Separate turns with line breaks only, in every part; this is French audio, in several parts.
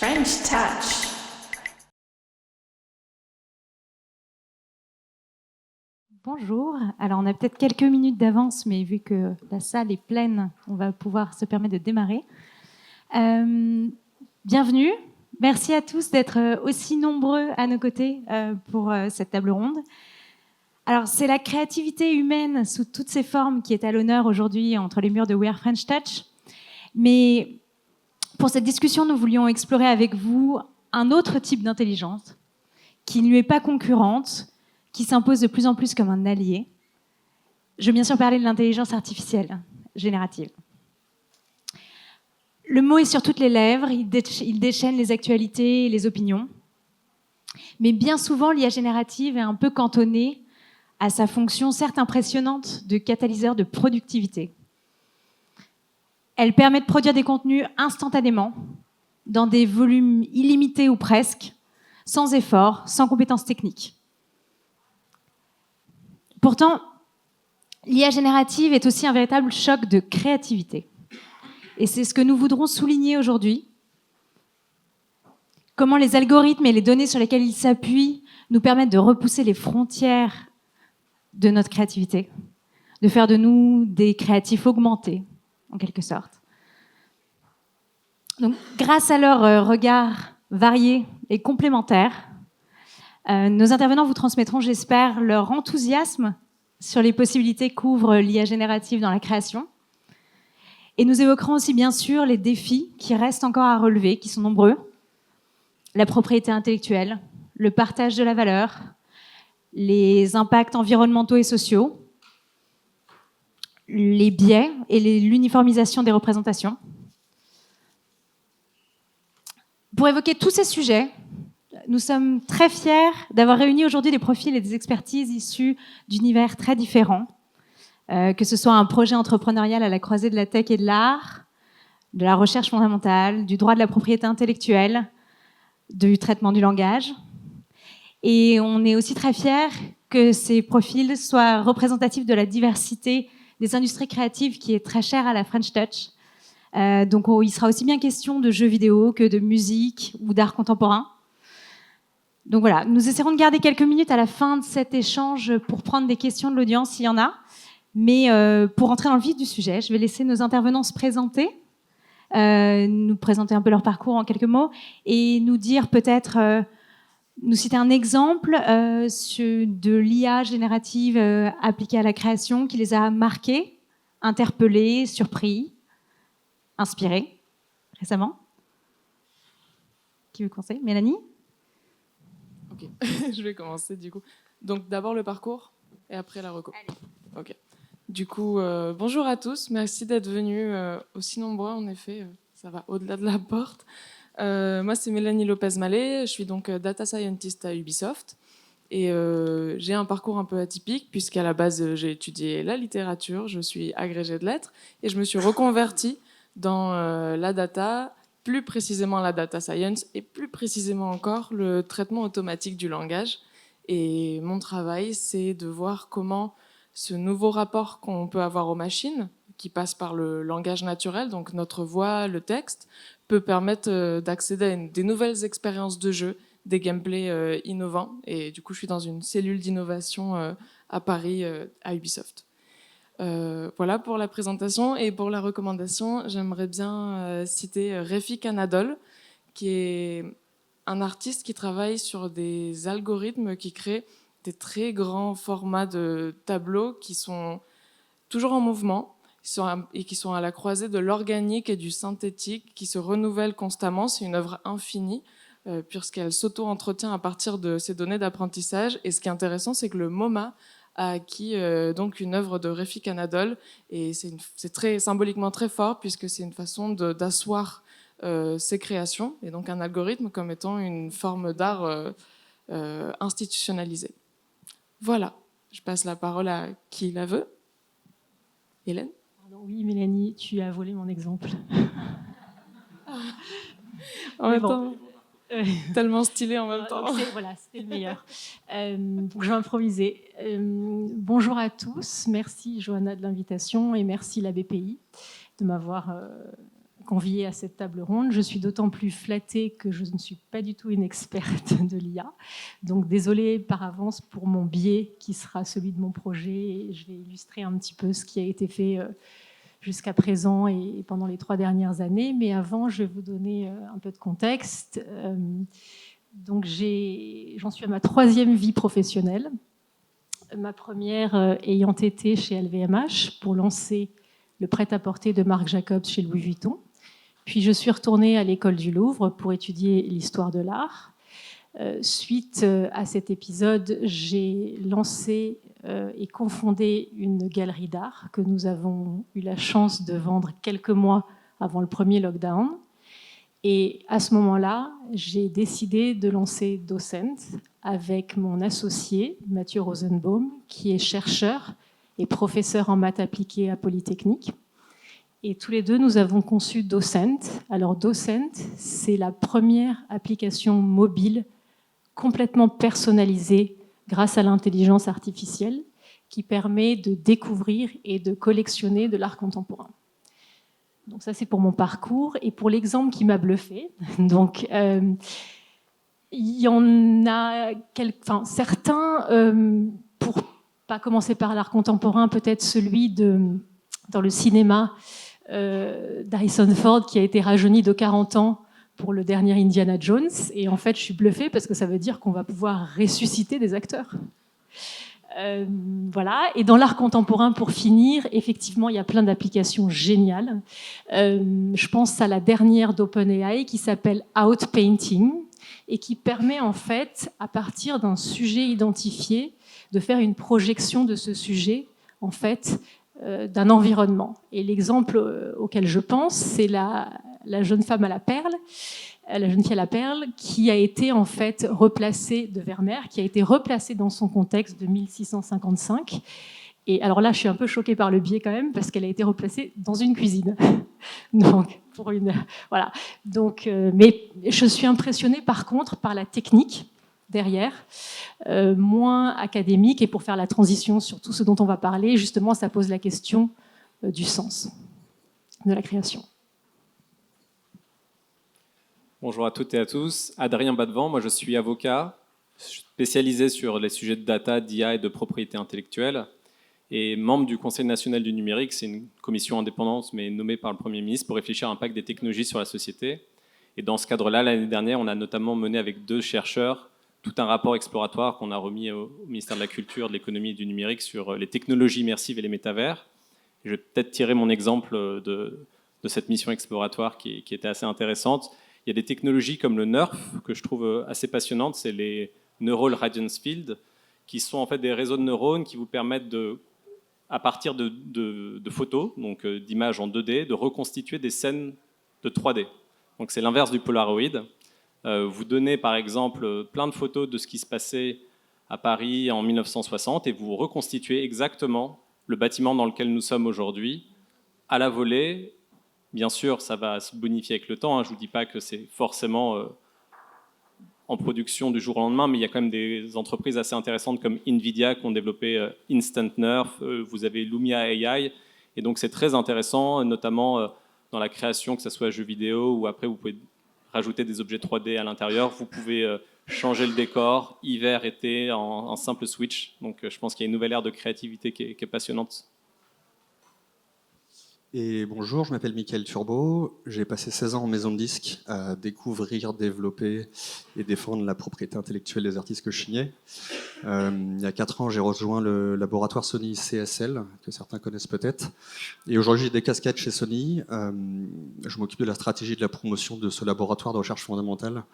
French Touch.
Bonjour, alors on a peut-être quelques minutes d'avance, mais vu que la salle est pleine, on va pouvoir se permettre de démarrer. Bienvenue, merci à tous d'être aussi nombreux à nos côtés pour cette table ronde. Alors c'est la créativité humaine sous toutes ses formes qui est à l'honneur aujourd'hui entre les murs de We Are French Touch, mais pour cette discussion, nous voulions explorer avec vous un autre type d'intelligence qui ne lui est pas concurrente, qui s'impose de plus en plus comme un allié. Je veux bien sûr parler de l'intelligence artificielle générative. Le mot est sur toutes les lèvres, il déchaîne les actualités et les opinions. Mais bien souvent, l'IA générative est un peu cantonnée à sa fonction certes impressionnante de catalyseur de productivité. Elle permet de produire des contenus instantanément, dans des volumes illimités ou presque, sans effort, sans compétences techniques. Pourtant, l'IA générative est aussi un véritable choc de créativité. Et c'est ce que nous voudrons souligner aujourd'hui. Comment les algorithmes et les données sur lesquelles ils s'appuient nous permettent de repousser les frontières de notre créativité, de faire de nous des créatifs augmentés, en quelque sorte. Donc, grâce à leur regard variés et complémentaires, nos intervenants vous transmettront, j'espère, leur enthousiasme sur les possibilités qu'ouvre l'IA générative dans la création. Et nous évoquerons aussi, bien sûr, les défis qui restent encore à relever, qui sont nombreux. La propriété intellectuelle, le partage de la valeur, les impacts environnementaux et sociaux, les biais et l'uniformisation des représentations. Pour évoquer tous ces sujets, nous sommes très fiers d'avoir réuni aujourd'hui des profils et des expertises issus d'univers très différents, que ce soit un projet entrepreneurial à la croisée de la tech et de l'art, de la recherche fondamentale, du droit de la propriété intellectuelle, du traitement du langage. Et on est aussi très fiers que ces profils soient représentatifs de la diversité des industries créatives qui est très chère à la French Touch. Donc il sera aussi bien question de jeux vidéo que de musique ou d'art contemporain. Donc voilà, nous essaierons de garder quelques minutes à la fin de cet échange pour prendre des questions de l'audience s'il y en a. Mais pour entrer dans le vif du sujet, je vais laisser nos intervenants se présenter, nous présenter un peu leur parcours en quelques mots et nous dire peut-être, nous citer un exemple de l'IA générative appliquée à la création qui les a marqués, interpellés, surpris, inspirés récemment. Qui veut commencer ? Mélanie ?
Ok, je vais commencer du coup. Donc d'abord le parcours et après la reco.
Allez.
Ok. Du coup, bonjour à tous. Merci d'être venus aussi nombreux. En effet, ça va au-delà de la porte. Moi, c'est Mélanie Lopez-Mallet. Je suis donc data scientist à Ubisoft. Et j'ai un parcours un peu atypique puisqu'à la base, j'ai étudié la littérature. Je suis agrégée de lettres et je me suis reconvertie dans la data, plus précisément la data science et plus précisément encore le traitement automatique du langage. Et mon travail, c'est de voir comment ce nouveau rapport qu'on peut avoir aux machines, qui passe par le langage naturel, donc notre voix, le texte, peut permettre d'accéder à des nouvelles expériences de jeu, des gameplays innovants. Et du coup, je suis dans une cellule d'innovation à Paris, à Ubisoft. Voilà pour la présentation. Et pour la recommandation, j'aimerais bien citer Refik Anadol, qui est un artiste qui travaille sur des algorithmes qui créent des très grands formats de tableaux qui sont toujours en mouvement et qui sont à la croisée de l'organique et du synthétique, qui se renouvellent constamment. C'est une œuvre infinie puisqu'elle s'auto-entretient à partir de ces données d'apprentissage. Et ce qui est intéressant, c'est que le MoMA a acquis donc une œuvre de Refik Anadol, et c'est très symboliquement très fort puisque c'est une façon d'asseoir ces créations et donc un algorithme comme étant une forme d'art institutionnalisée. Voilà, je passe la parole à qui la veut. Hélène ?
Pardon, oui, Mélanie, tu as volé mon exemple.
En même temps, tellement stylé en même temps.
Voilà, c'était le meilleur. Donc je vais improviser. Bonjour à tous, merci Johanna de l'invitation et merci la BPI de m'avoir conviée à cette table ronde. Je suis d'autant plus flattée que je ne suis pas du tout une experte de l'IA. Donc désolée par avance pour mon biais qui sera celui de mon projet. Et je vais illustrer un petit peu ce qui a été fait jusqu'à présent et pendant les 3 dernières années. Mais avant, je vais vous donner un peu de contexte. Donc j'en suis à ma 3e vie professionnelle. Ma première ayant été chez LVMH pour lancer le prêt-à-porter de Marc Jacobs chez Louis Vuitton. Puis je suis retournée à l'école du Louvre pour étudier l'histoire de l'art. Suite à cet épisode, j'ai lancé et confondé une galerie d'art que nous avons eu la chance de vendre quelques mois avant le premier lockdown. Et à ce moment-là, j'ai décidé de lancer Docent avec mon associé Mathieu Rosenbaum, qui est chercheur et professeur en maths appliquées à Polytechnique. Et tous les deux, nous avons conçu Docent. Alors Docent, c'est la première application mobile complètement personnalisée grâce à l'intelligence artificielle qui permet de découvrir et de collectionner de l'art contemporain. Donc ça, c'est pour mon parcours. Et pour l'exemple qui m'a bluffé, donc il y en a certains, pour pas commencer par l'art contemporain, peut-être celui dans le cinéma d'Harrison Ford qui a été rajeuni de 40 ans pour le dernier Indiana Jones. Et en fait, je suis bluffée parce que ça veut dire qu'on va pouvoir ressusciter des acteurs. Voilà. Et dans l'art contemporain, pour finir, effectivement, il y a plein d'applications géniales. Je pense à la dernière d'OpenAI qui s'appelle Outpainting et qui permet en fait, à partir d'un sujet identifié, de faire une projection de ce sujet, en fait, d'un environnement. Et l'exemple auquel je pense, c'est la jeune femme à la perle, la jeune fille à la perle, qui a été en fait replacée de Vermeer, qui a été replacée dans son contexte de 1655. Et alors là, je suis un peu choquée par le biais quand même, parce qu'elle a été replacée dans une cuisine. Donc, voilà. Donc, mais je suis impressionnée par contre par la technique derrière, moins académique. Et pour faire la transition sur tout ce dont on va parler, justement, ça pose la question du sens de la création.
Bonjour à toutes et à tous. Adrien Badevant, moi je suis avocat spécialisé sur les sujets de data, d'IA et de propriété intellectuelle et membre du Conseil national du numérique. C'est une commission indépendante mais nommée par le Premier ministre pour réfléchir à l'impact des technologies sur la société. Et dans ce cadre-là, l'année dernière, on a notamment mené avec 2 chercheurs tout un rapport exploratoire qu'on a remis au ministère de la Culture, de l'Économie et du Numérique sur les technologies immersives et les métavers. Je vais peut-être tirer mon exemple de cette mission exploratoire qui était assez intéressante. Il y a des technologies comme le NERF que je trouve assez passionnantes, c'est les Neural Radiance Field, qui sont en fait des réseaux de neurones qui vous permettent à partir de photos, donc d'images en 2D, de reconstituer des scènes de 3D. Donc c'est l'inverse du Polaroid. Vous donnez par exemple plein de photos de ce qui se passait à Paris en 1960 et vous reconstituez exactement le bâtiment dans lequel nous sommes aujourd'hui à la volée. Bien sûr, ça va se bonifier avec le temps. Je ne vous dis pas que c'est forcément en production du jour au lendemain, mais il y a quand même des entreprises assez intéressantes comme Nvidia qui ont développé Instant Nerf. Vous avez Lumia AI. Et donc, c'est très intéressant, notamment dans la création, que ce soit jeux vidéo ou après, vous pouvez rajouter des objets 3D à l'intérieur. Vous pouvez changer le décor, hiver, été, en simple switch. Donc, je pense qu'il y a une nouvelle ère de créativité qui est passionnante.
Et bonjour, je m'appelle Mickaël Turbo. J'ai passé 16 ans en maison de disques à découvrir, développer et défendre la propriété intellectuelle des artistes que je signais. Il y a 4 ans, j'ai rejoint le laboratoire Sony CSL, que certains connaissent peut-être. Et aujourd'hui, j'ai des casquettes chez Sony. Je m'occupe de la stratégie de la promotion de ce laboratoire de recherche fondamentale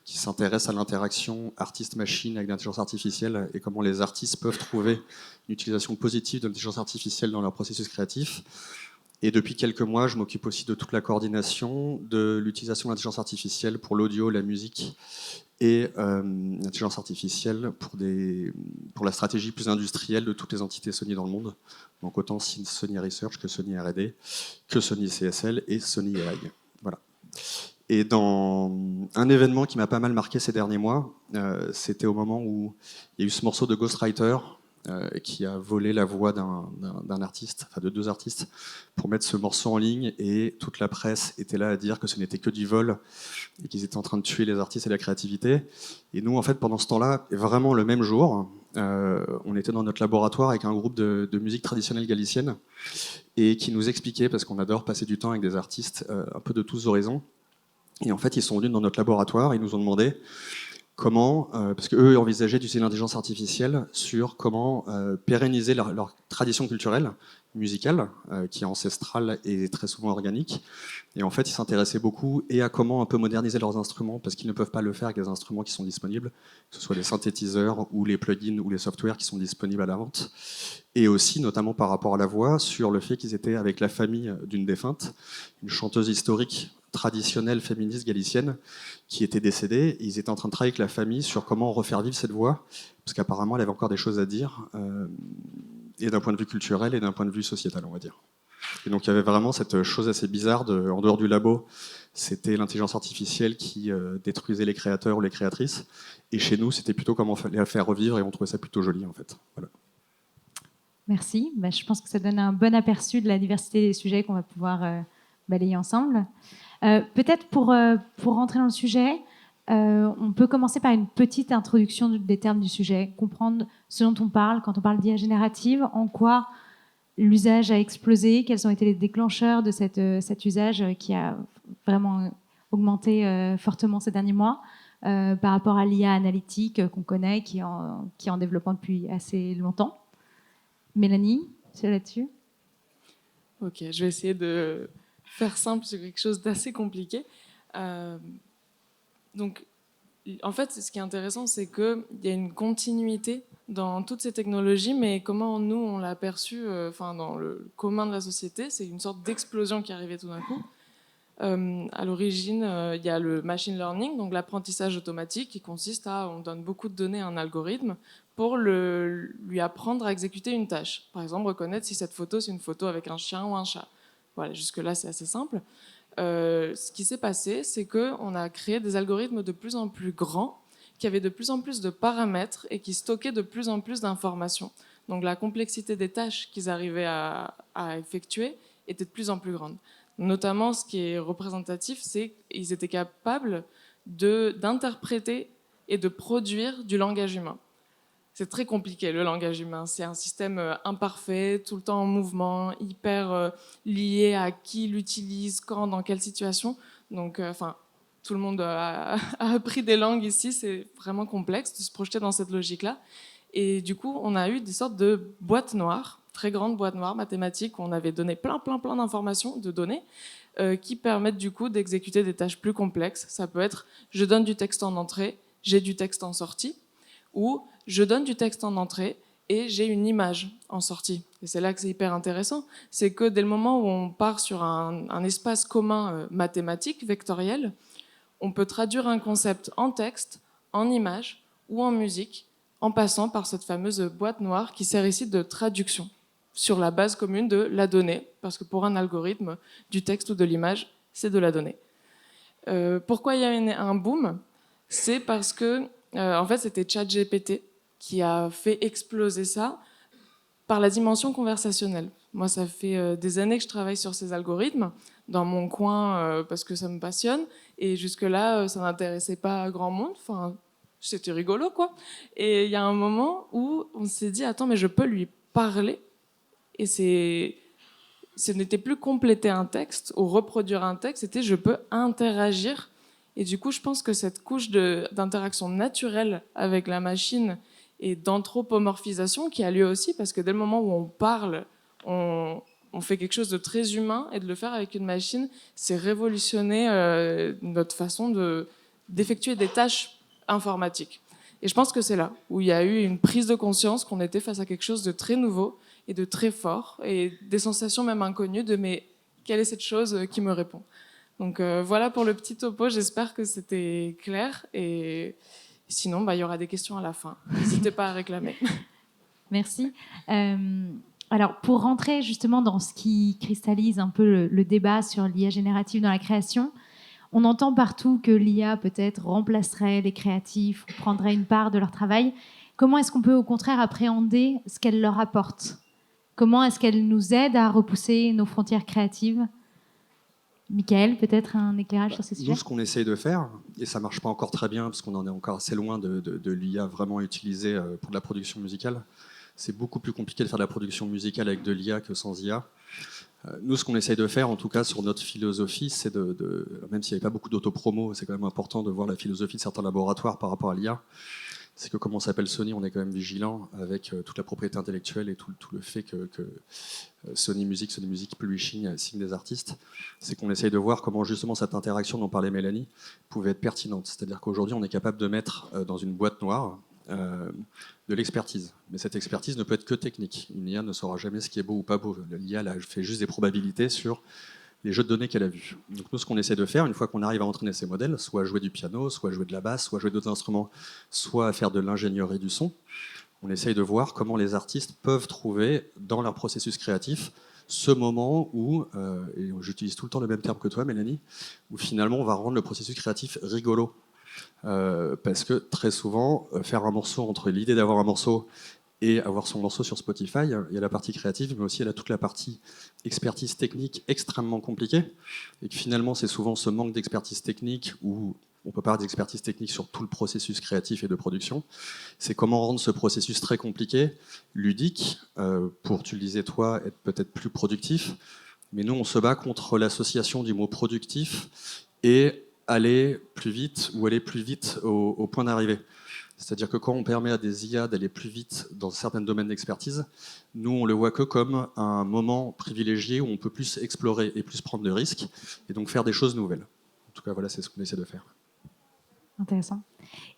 qui s'intéresse à l'interaction artiste-machine avec l'intelligence artificielle et comment les artistes peuvent trouver une utilisation positive de l'intelligence artificielle dans leur processus créatif. Et depuis quelques mois, je m'occupe aussi de toute la coordination de l'utilisation de l'intelligence artificielle pour l'audio, la musique et l'intelligence artificielle pour la stratégie plus industrielle de toutes les entités Sony dans le monde. Donc autant Sony Research que Sony R&D, que Sony CSL et Sony AI. Voilà. Et dans un événement qui m'a pas mal marqué ces derniers mois, c'était au moment où il y a eu ce morceau de Ghostwriter qui a volé la voix d'un artiste, enfin de 2 artistes, pour mettre ce morceau en ligne, et toute la presse était là à dire que ce n'était que du vol et qu'ils étaient en train de tuer les artistes et la créativité. Et nous, en fait, pendant ce temps-là, vraiment le même jour, on était dans notre laboratoire avec un groupe de musique traditionnelle galicienne, et qui nous expliquait, parce qu'on adore passer du temps avec des artistes un peu de tous horizons, et en fait, ils sont venus dans notre laboratoire, ils nous ont demandé comment, parce qu'eux envisageaient d'utiliser l'intelligence artificielle sur comment pérenniser leur tradition culturelle, musicale, qui est ancestrale et très souvent organique. Et en fait, ils s'intéressaient beaucoup et à comment un peu moderniser leurs instruments, parce qu'ils ne peuvent pas le faire avec des instruments qui sont disponibles, que ce soit les synthétiseurs ou les plugins ou les softwares qui sont disponibles à la vente. Et aussi, notamment par rapport à la voix, sur le fait qu'ils étaient avec la famille d'une défunte, une chanteuse historique traditionnelle féministe galicienne qui était décédée. Ils étaient en train de travailler avec la famille sur comment refaire vivre cette voix, parce qu'apparemment elle avait encore des choses à dire, et d'un point de vue culturel et d'un point de vue sociétal, on va dire. Et donc il y avait vraiment cette chose assez bizarre, en dehors du labo, c'était l'intelligence artificielle qui détruisait les créateurs ou les créatrices, et chez nous c'était plutôt comment les faire revivre, et on trouvait ça plutôt joli en fait. Voilà.
Merci. Je pense que ça donne un bon aperçu de la diversité des sujets qu'on va pouvoir balayer ensemble. Peut-être pour rentrer dans le sujet, on peut commencer par une petite introduction des termes du sujet, comprendre ce dont on parle quand on parle d'IA générative, en quoi l'usage a explosé, quels ont été les déclencheurs de cet usage qui a vraiment augmenté fortement ces derniers mois par rapport à l'IA analytique qu'on connaît, qui est en développement depuis assez longtemps. Mélanie, c'est là-dessus?
Ok, je vais essayer de faire simple sur quelque chose d'assez compliqué. Donc, en fait, ce qui est intéressant, c'est qu'il y a une continuité dans toutes ces technologies, mais comment nous, on l'a perçu dans le commun de la société, c'est une sorte d'explosion qui est arrivée tout d'un coup. À l'origine, il y a le machine learning, donc l'apprentissage automatique, qui consiste on donne beaucoup de données à un algorithme pour lui apprendre à exécuter une tâche. Par exemple, reconnaître si cette photo, c'est une photo avec un chien ou un chat. Voilà, jusque-là, c'est assez simple. Ce qui s'est passé, c'est qu'on a créé des algorithmes de plus en plus grands, qui avaient de plus en plus de paramètres et qui stockaient de plus en plus d'informations. Donc la complexité des tâches qu'ils arrivaient à effectuer était de plus en plus grande. Notamment, ce qui est représentatif, c'est qu'ils étaient capables d'interpréter et de produire du langage humain. C'est très compliqué, le langage humain. C'est un système imparfait, tout le temps en mouvement, hyper lié à qui l'utilise, quand, dans quelle situation. Donc, tout le monde a appris des langues ici. C'est vraiment complexe de se projeter dans cette logique-là. Et du coup, on a eu des sortes de boîtes noires, très grandes boîtes noires mathématiques, où on avait donné plein d'informations, de données, qui permettent du coup d'exécuter des tâches plus complexes. Ça peut être, je donne du texte en entrée, j'ai du texte en sortie, ou je donne du texte en entrée et j'ai une image en sortie. Et c'est là que c'est hyper intéressant. C'est que dès le moment où on part sur un espace commun mathématique, vectoriel, on peut traduire un concept en texte, en image ou en musique, en passant par cette fameuse boîte noire qui sert ici de traduction sur la base commune de la donnée, parce que pour un algorithme, du texte ou de l'image, c'est de la donnée. Pourquoi il y a un boom? C'est parce que en fait, c'était ChatGPT qui a fait exploser ça par la dimension conversationnelle. Moi, ça fait des années que je travaille sur ces algorithmes, dans mon coin, parce que ça me passionne, et jusque-là, ça n'intéressait pas grand monde. Enfin, c'était rigolo, quoi. Et il y a un moment où on s'est dit, attends, mais je peux lui parler, et ce n'était plus compléter un texte ou reproduire un texte, c'était je peux interagir. Et du coup, je pense que cette couche d'interaction naturelle avec la machine et d'anthropomorphisation qui a lieu aussi, parce que dès le moment où on parle, on fait quelque chose de très humain, et de le faire avec une machine, c'est révolutionner notre façon d'effectuer des tâches informatiques. Et je pense que c'est là où il y a eu une prise de conscience qu'on était face à quelque chose de très nouveau et de très fort, et des sensations même inconnues de mais quelle est cette chose qui me répond? Donc voilà pour le petit topo, j'espère que c'était clair, et sinon il y aura des questions à la fin. N'hésitez pas à réclamer.
Merci. Alors pour rentrer justement dans ce qui cristallise un peu le débat sur l'IA générative dans la création, on entend partout que l'IA peut-être remplacerait les créatifs ou prendrait une part de leur travail. Comment est-ce qu'on peut au contraire appréhender ce qu'elle leur apporte? Comment est-ce qu'elle nous aide à repousser nos frontières créatives? Michael, peut-être un éclairage sur ce sujet?
Nous, ce qu'on essaye de faire, et ça ne marche pas encore très bien, parce qu'on en est encore assez loin de l'IA vraiment utilisée pour de la production musicale, c'est beaucoup plus compliqué de faire de la production musicale avec de l'IA que sans IA. Nous, ce qu'on essaye de faire, en tout cas sur notre philosophie, c'est même s'il n'y avait pas beaucoup d'autopromo, c'est quand même important de voir la philosophie de certains laboratoires par rapport à l'IA. C'est que, comme on s'appelle Sony, on est quand même vigilant avec toute la propriété intellectuelle et tout le fait que Sony Music Publishing signe des artistes. C'est qu'on essaye de voir comment justement cette interaction dont parlait Mélanie pouvait être pertinente. C'est-à-dire qu'aujourd'hui, on est capable de mettre dans une boîte noire de l'expertise. Mais cette expertise ne peut être que technique. Une IA ne saura jamais ce qui est beau ou pas beau. L'IA fait juste des probabilités sur les jeux de données qu'elle a vus. Donc nous, ce qu'on essaie de faire, une fois qu'on arrive à entraîner ces modèles, soit à jouer du piano, soit à jouer de la basse, soit à jouer d'autres instruments, soit à faire de l'ingénierie du son, on essaye de voir comment les artistes peuvent trouver dans leur processus créatif ce moment où, et j'utilise tout le temps le même terme que toi, Mélanie, où finalement on va rendre le processus créatif rigolo. Parce que très souvent, faire un morceau, entre l'idée d'avoir un morceau et avoir son morceau sur Spotify, il y a la partie créative, mais aussi il y a toute la partie expertise technique extrêmement compliquée. Et que finalement, c'est souvent ce manque d'expertise technique, où on peut parler d'expertise technique sur tout le processus créatif et de production. C'est comment rendre ce processus très compliqué, ludique, pour, tu le disais toi, être peut-être plus productif. Mais nous, on se bat contre l'association du mot productif et aller plus vite ou aller plus vite au point d'arrivée. C'est-à-dire que quand on permet à des IA d'aller plus vite dans certains domaines d'expertise, nous, on le voit que comme un moment privilégié où on peut plus explorer et plus prendre de risques, et donc faire des choses nouvelles. En tout cas, voilà, c'est ce qu'on essaie de faire.
Intéressant.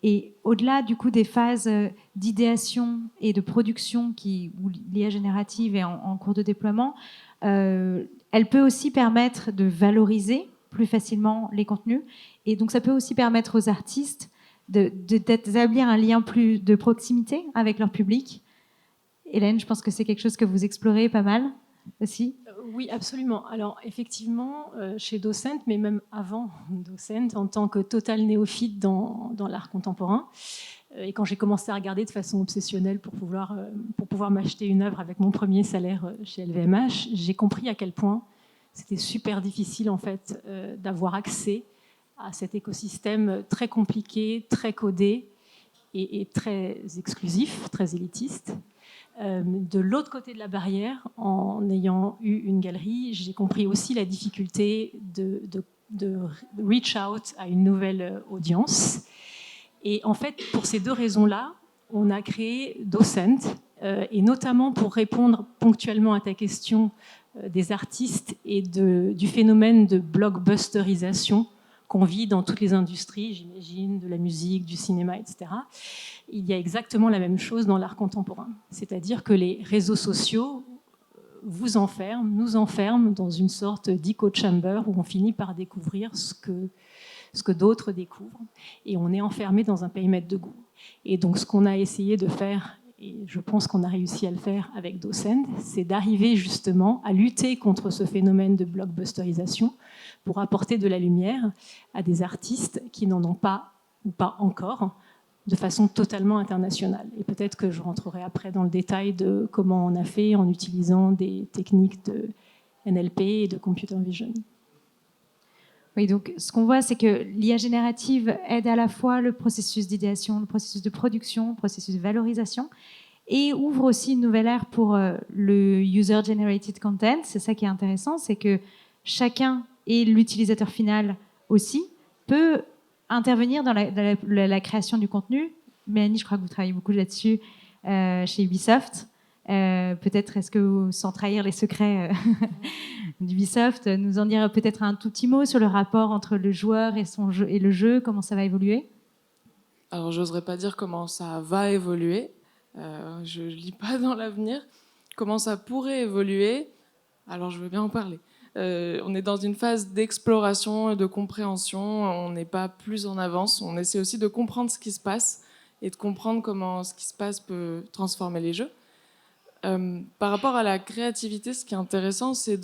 Et au-delà du coup des phases d'idéation et de production où l'IA générative est en cours de déploiement, elle peut aussi permettre de valoriser plus facilement les contenus. Et donc, ça peut aussi permettre aux artistes d'établir un lien plus de proximité avec leur public. Hélène, je pense que c'est quelque chose que vous explorez pas mal aussi.
Oui, absolument. Alors, effectivement, chez Docent, mais même avant Docent, en tant que total néophyte dans l'art contemporain, et quand j'ai commencé à regarder de façon obsessionnelle pour pouvoir m'acheter une œuvre avec mon premier salaire chez LVMH, j'ai compris à quel point c'était super difficile en fait d'avoir accès à cet écosystème très compliqué, très codé et très exclusif, très élitiste. De l'autre côté de la barrière, en ayant eu une galerie, j'ai compris aussi la difficulté de reach out à une nouvelle audience. Et en fait, pour ces deux raisons-là, on a créé Docent, et notamment pour répondre ponctuellement à ta question des artistes et du phénomène de blockbusterisation qu'on vit dans toutes les industries, j'imagine, de la musique, du cinéma, etc. Il y a exactement la même chose dans l'art contemporain. C'est-à-dire que les réseaux sociaux vous enferment, nous enferment dans une sorte d'echo chamber où on finit par découvrir ce que d'autres découvrent. Et on est enfermé dans un périmètre de goût. Et donc, ce qu'on a essayé de faire, et je pense qu'on a réussi à le faire avec Docent, c'est d'arriver justement à lutter contre ce phénomène de blockbusterisation pour apporter de la lumière à des artistes qui n'en ont pas ou pas encore, de façon totalement internationale. Et peut-être que je rentrerai après dans le détail de comment on a fait en utilisant des techniques de NLP et de computer vision.
Oui, donc ce qu'on voit, c'est que l'IA générative aide à la fois le processus d'idéation, le processus de production, le processus de valorisation, et ouvre aussi une nouvelle ère pour le user-generated content. C'est ça qui est intéressant, c'est que chacun, et l'utilisateur final aussi, peut intervenir dans la création du contenu. Mélanie, je crois que vous travaillez beaucoup là-dessus chez Ubisoft. Peut-être, est-ce que, sans trahir les secrets d'Ubisoft, nous en dire peut-être un tout petit mot sur le rapport entre le joueur et le jeu, comment ça va évoluer?
Alors, j'oserais pas dire comment ça va évoluer. Je lis pas dans l'avenir. Comment ça pourrait évoluer? Alors, je veux bien en parler. On est dans une phase d'exploration et de compréhension. On n'est pas plus en avance. On essaie aussi de comprendre ce qui se passe et de comprendre comment ce qui se passe peut transformer les jeux. Par rapport à la créativité, ce qui est intéressant, c'est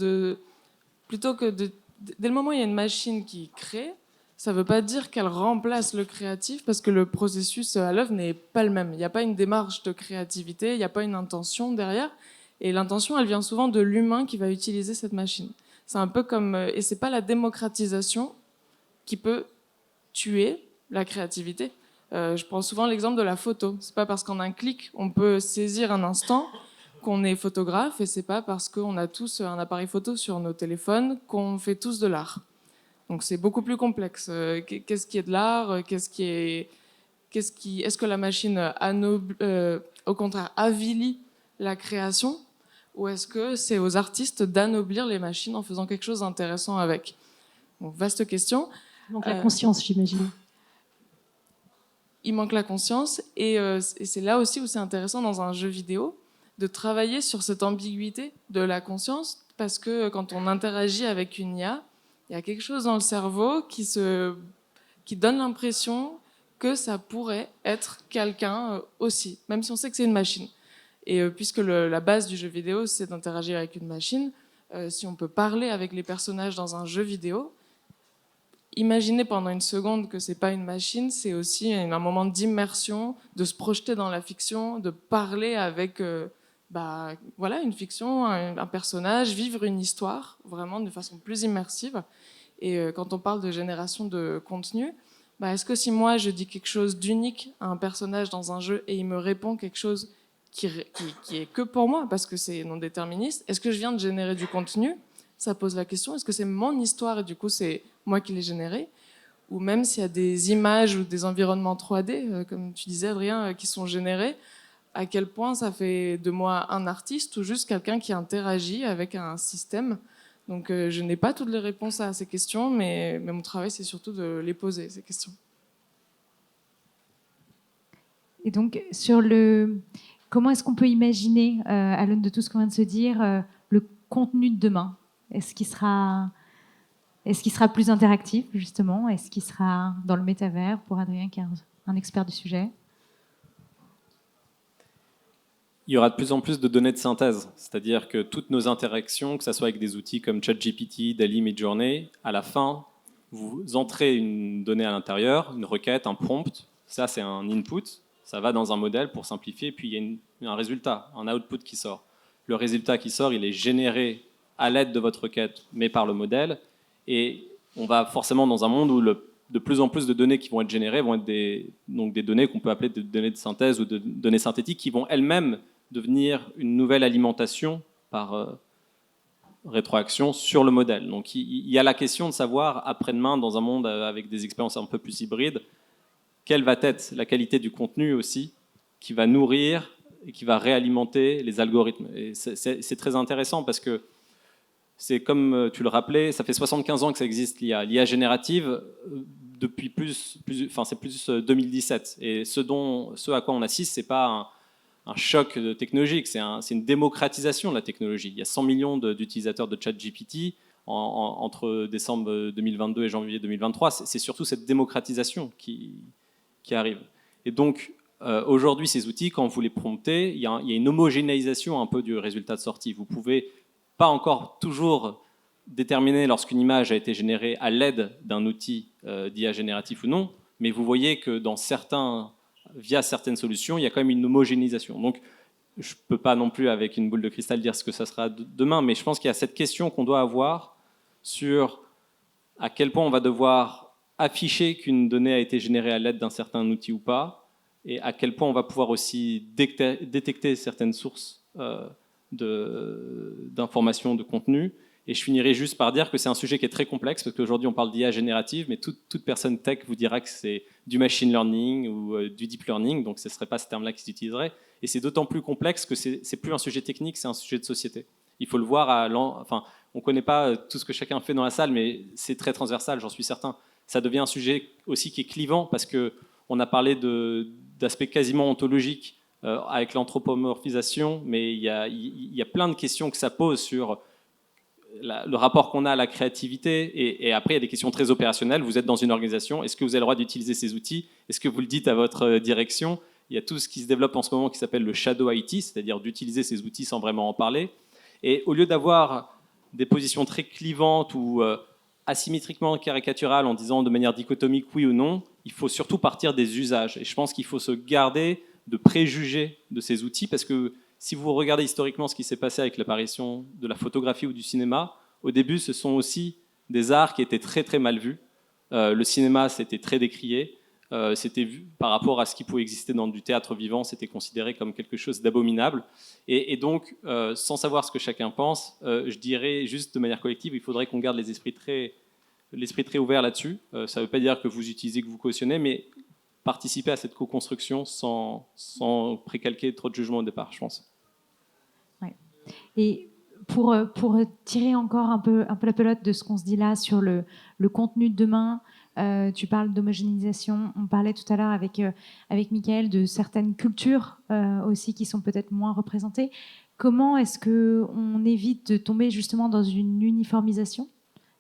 plutôt que dès le moment où il y a une machine qui crée, Ça ne veut pas dire qu'elle remplace le créatif, parce que le processus à l'œuvre n'est pas le même. Il n'y a pas une démarche de créativité, il n'y a pas une intention derrière. Et l'intention, elle vient souvent de l'humain qui va utiliser cette machine. C'est un peu comme... Et c'est pas la démocratisation qui peut tuer la créativité. Je prends souvent l'exemple de la photo. C'est pas parce qu'en un clic, on peut saisir un instant qu'on est photographe, et c'est pas parce qu'on a tous un appareil photo sur nos téléphones qu'on fait tous de l'art. Donc c'est beaucoup plus complexe. Qu'est-ce qui est de l'art? Est-ce que la machine au contraire avilit la création, ou est-ce que c'est aux artistes d'anoblir les machines en faisant quelque chose d'intéressant avec? Donc, vaste question.
Donc la conscience, j'imagine.
Il manque la conscience, et c'est là aussi où c'est intéressant dans un jeu vidéo de travailler sur cette ambiguïté de la conscience, parce que quand on interagit avec une IA, il y a quelque chose dans le cerveau qui donne l'impression que ça pourrait être quelqu'un aussi, même si on sait que c'est une machine. Et puisque la base du jeu vidéo, c'est d'interagir avec une machine, si on peut parler avec les personnages dans un jeu vidéo, imaginer pendant une seconde que c'est pas une machine, c'est aussi un moment d'immersion, de se projeter dans la fiction, de parler avec voilà, une fiction, un personnage, vivre une histoire, vraiment de façon plus immersive. Et quand on parle de génération de contenu, est-ce que si moi je dis quelque chose d'unique à un personnage dans un jeu et il me répond quelque chose qui est que pour moi, parce que c'est non déterministe, est-ce que je viens de générer du contenu? Ça pose la question, est-ce que c'est mon histoire et du coup c'est moi qui l'ai générée? Ou même s'il y a des images ou des environnements 3D, comme tu disais Adrien, qui sont générés, à quel point ça fait de moi un artiste ou juste quelqu'un qui interagit avec un système? Donc je n'ai pas toutes les réponses à ces questions, mais mon travail c'est surtout de les poser, ces questions.
Et donc comment est-ce qu'on peut imaginer, à l'aune de tout ce qu'on vient de se dire, le contenu de demain? Est-ce qu'il sera plus interactif, justement? Est-ce qu'il sera dans le métavers, pour Adrien, qui est un expert du sujet?
Il y aura de plus en plus de données de synthèse, c'est-à-dire que toutes nos interactions, que ce soit avec des outils comme ChatGPT, DALL-E, Midjourney, à la fin, vous entrez une donnée à l'intérieur, une requête, un prompt, ça c'est un input, ça va dans un modèle pour simplifier, puis il y a un résultat, un output qui sort. Le résultat qui sort, il est généré à l'aide de votre requête, mais par le modèle, et on va forcément dans un monde où de plus en plus de données qui vont être générées vont être des données qu'on peut appeler des données de synthèse ou de données synthétiques qui vont elles-mêmes devenir une nouvelle alimentation par rétroaction sur le modèle. Donc il y a la question de savoir, après-demain, dans un monde avec des expériences un peu plus hybrides, quelle va être la qualité du contenu aussi, qui va nourrir et qui va réalimenter les algorithmes. Et c'est très intéressant parce que c'est comme tu le rappelais, ça fait 75 ans que ça existe, l'IA générative, depuis c'est plus 2017. Et ce à quoi on assiste, c'est pas un choc technologique, c'est une démocratisation de la technologie. Il y a 100 millions d'utilisateurs de ChatGPT entre décembre 2022 et janvier 2023. C'est surtout cette démocratisation qui arrive. Et donc, aujourd'hui, ces outils, quand vous les promptez, il y a une homogénéisation un peu du résultat de sortie. Vous pouvez pas encore toujours déterminer lorsqu'une image a été générée à l'aide d'un outil d'IA génératif ou non, mais vous voyez que via certaines solutions, il y a quand même une homogénéisation. Donc, je ne peux pas non plus, avec une boule de cristal, dire ce que ça sera demain, mais je pense qu'il y a cette question qu'on doit avoir sur à quel point on va devoir afficher qu'une donnée a été générée à l'aide d'un certain outil ou pas, et à quel point on va pouvoir aussi détecter certaines sources d'informations, de contenu. Et je finirai juste par dire que c'est un sujet qui est très complexe, parce qu'aujourd'hui on parle d'IA générative, mais toute personne tech vous dira que c'est du machine learning ou du deep learning, donc ce ne serait pas ce terme-là qu'ils utiliseraient. Et c'est d'autant plus complexe que c'est plus un sujet technique, c'est un sujet de société. Il faut le voir on ne connaît pas tout ce que chacun fait dans la salle, mais c'est très transversal, j'en suis certain. Ça devient un sujet aussi qui est clivant, parce qu'on a parlé d'aspects quasiment ontologiques avec l'anthropomorphisation, mais il y a plein de questions que ça pose sur le rapport qu'on a à la créativité, et après il y a des questions très opérationnelles. Vous êtes dans une organisation, est-ce que vous avez le droit d'utiliser ces outils? Est-ce que vous le dites à votre direction? Il y a tout ce qui se développe en ce moment qui s'appelle le shadow IT, c'est-à-dire d'utiliser ces outils sans vraiment en parler. Et au lieu d'avoir des positions très clivantes où asymétriquement caricatural en disant de manière dichotomique oui ou non. Il faut surtout partir des usages. Et je pense qu'il faut se garder de préjugés de ces outils, parce que si vous regardez historiquement ce qui s'est passé avec l'apparition de la photographie ou du cinéma, au début, ce sont aussi des arts qui étaient très très mal vus. Le cinéma, c'était très décrié. C'était vu par rapport à ce qui pouvait exister dans du théâtre vivant, c'était considéré comme quelque chose d'abominable. Et donc, sans savoir ce que chacun pense, je dirais juste de manière collective, il faudrait qu'on garde l'esprit très ouvert là-dessus. Ça ne veut pas dire que vous utilisez, que vous cautionnez, mais participer à cette co-construction sans précalquer trop de jugements au départ, je pense.
Ouais. Et pour tirer encore un peu la pelote de ce qu'on se dit là sur le contenu de demain, tu parles d'homogénéisation. On parlait tout à l'heure avec Mickaël de certaines cultures aussi qui sont peut-être moins représentées. Comment est-ce qu'on évite de tomber justement dans une uniformisation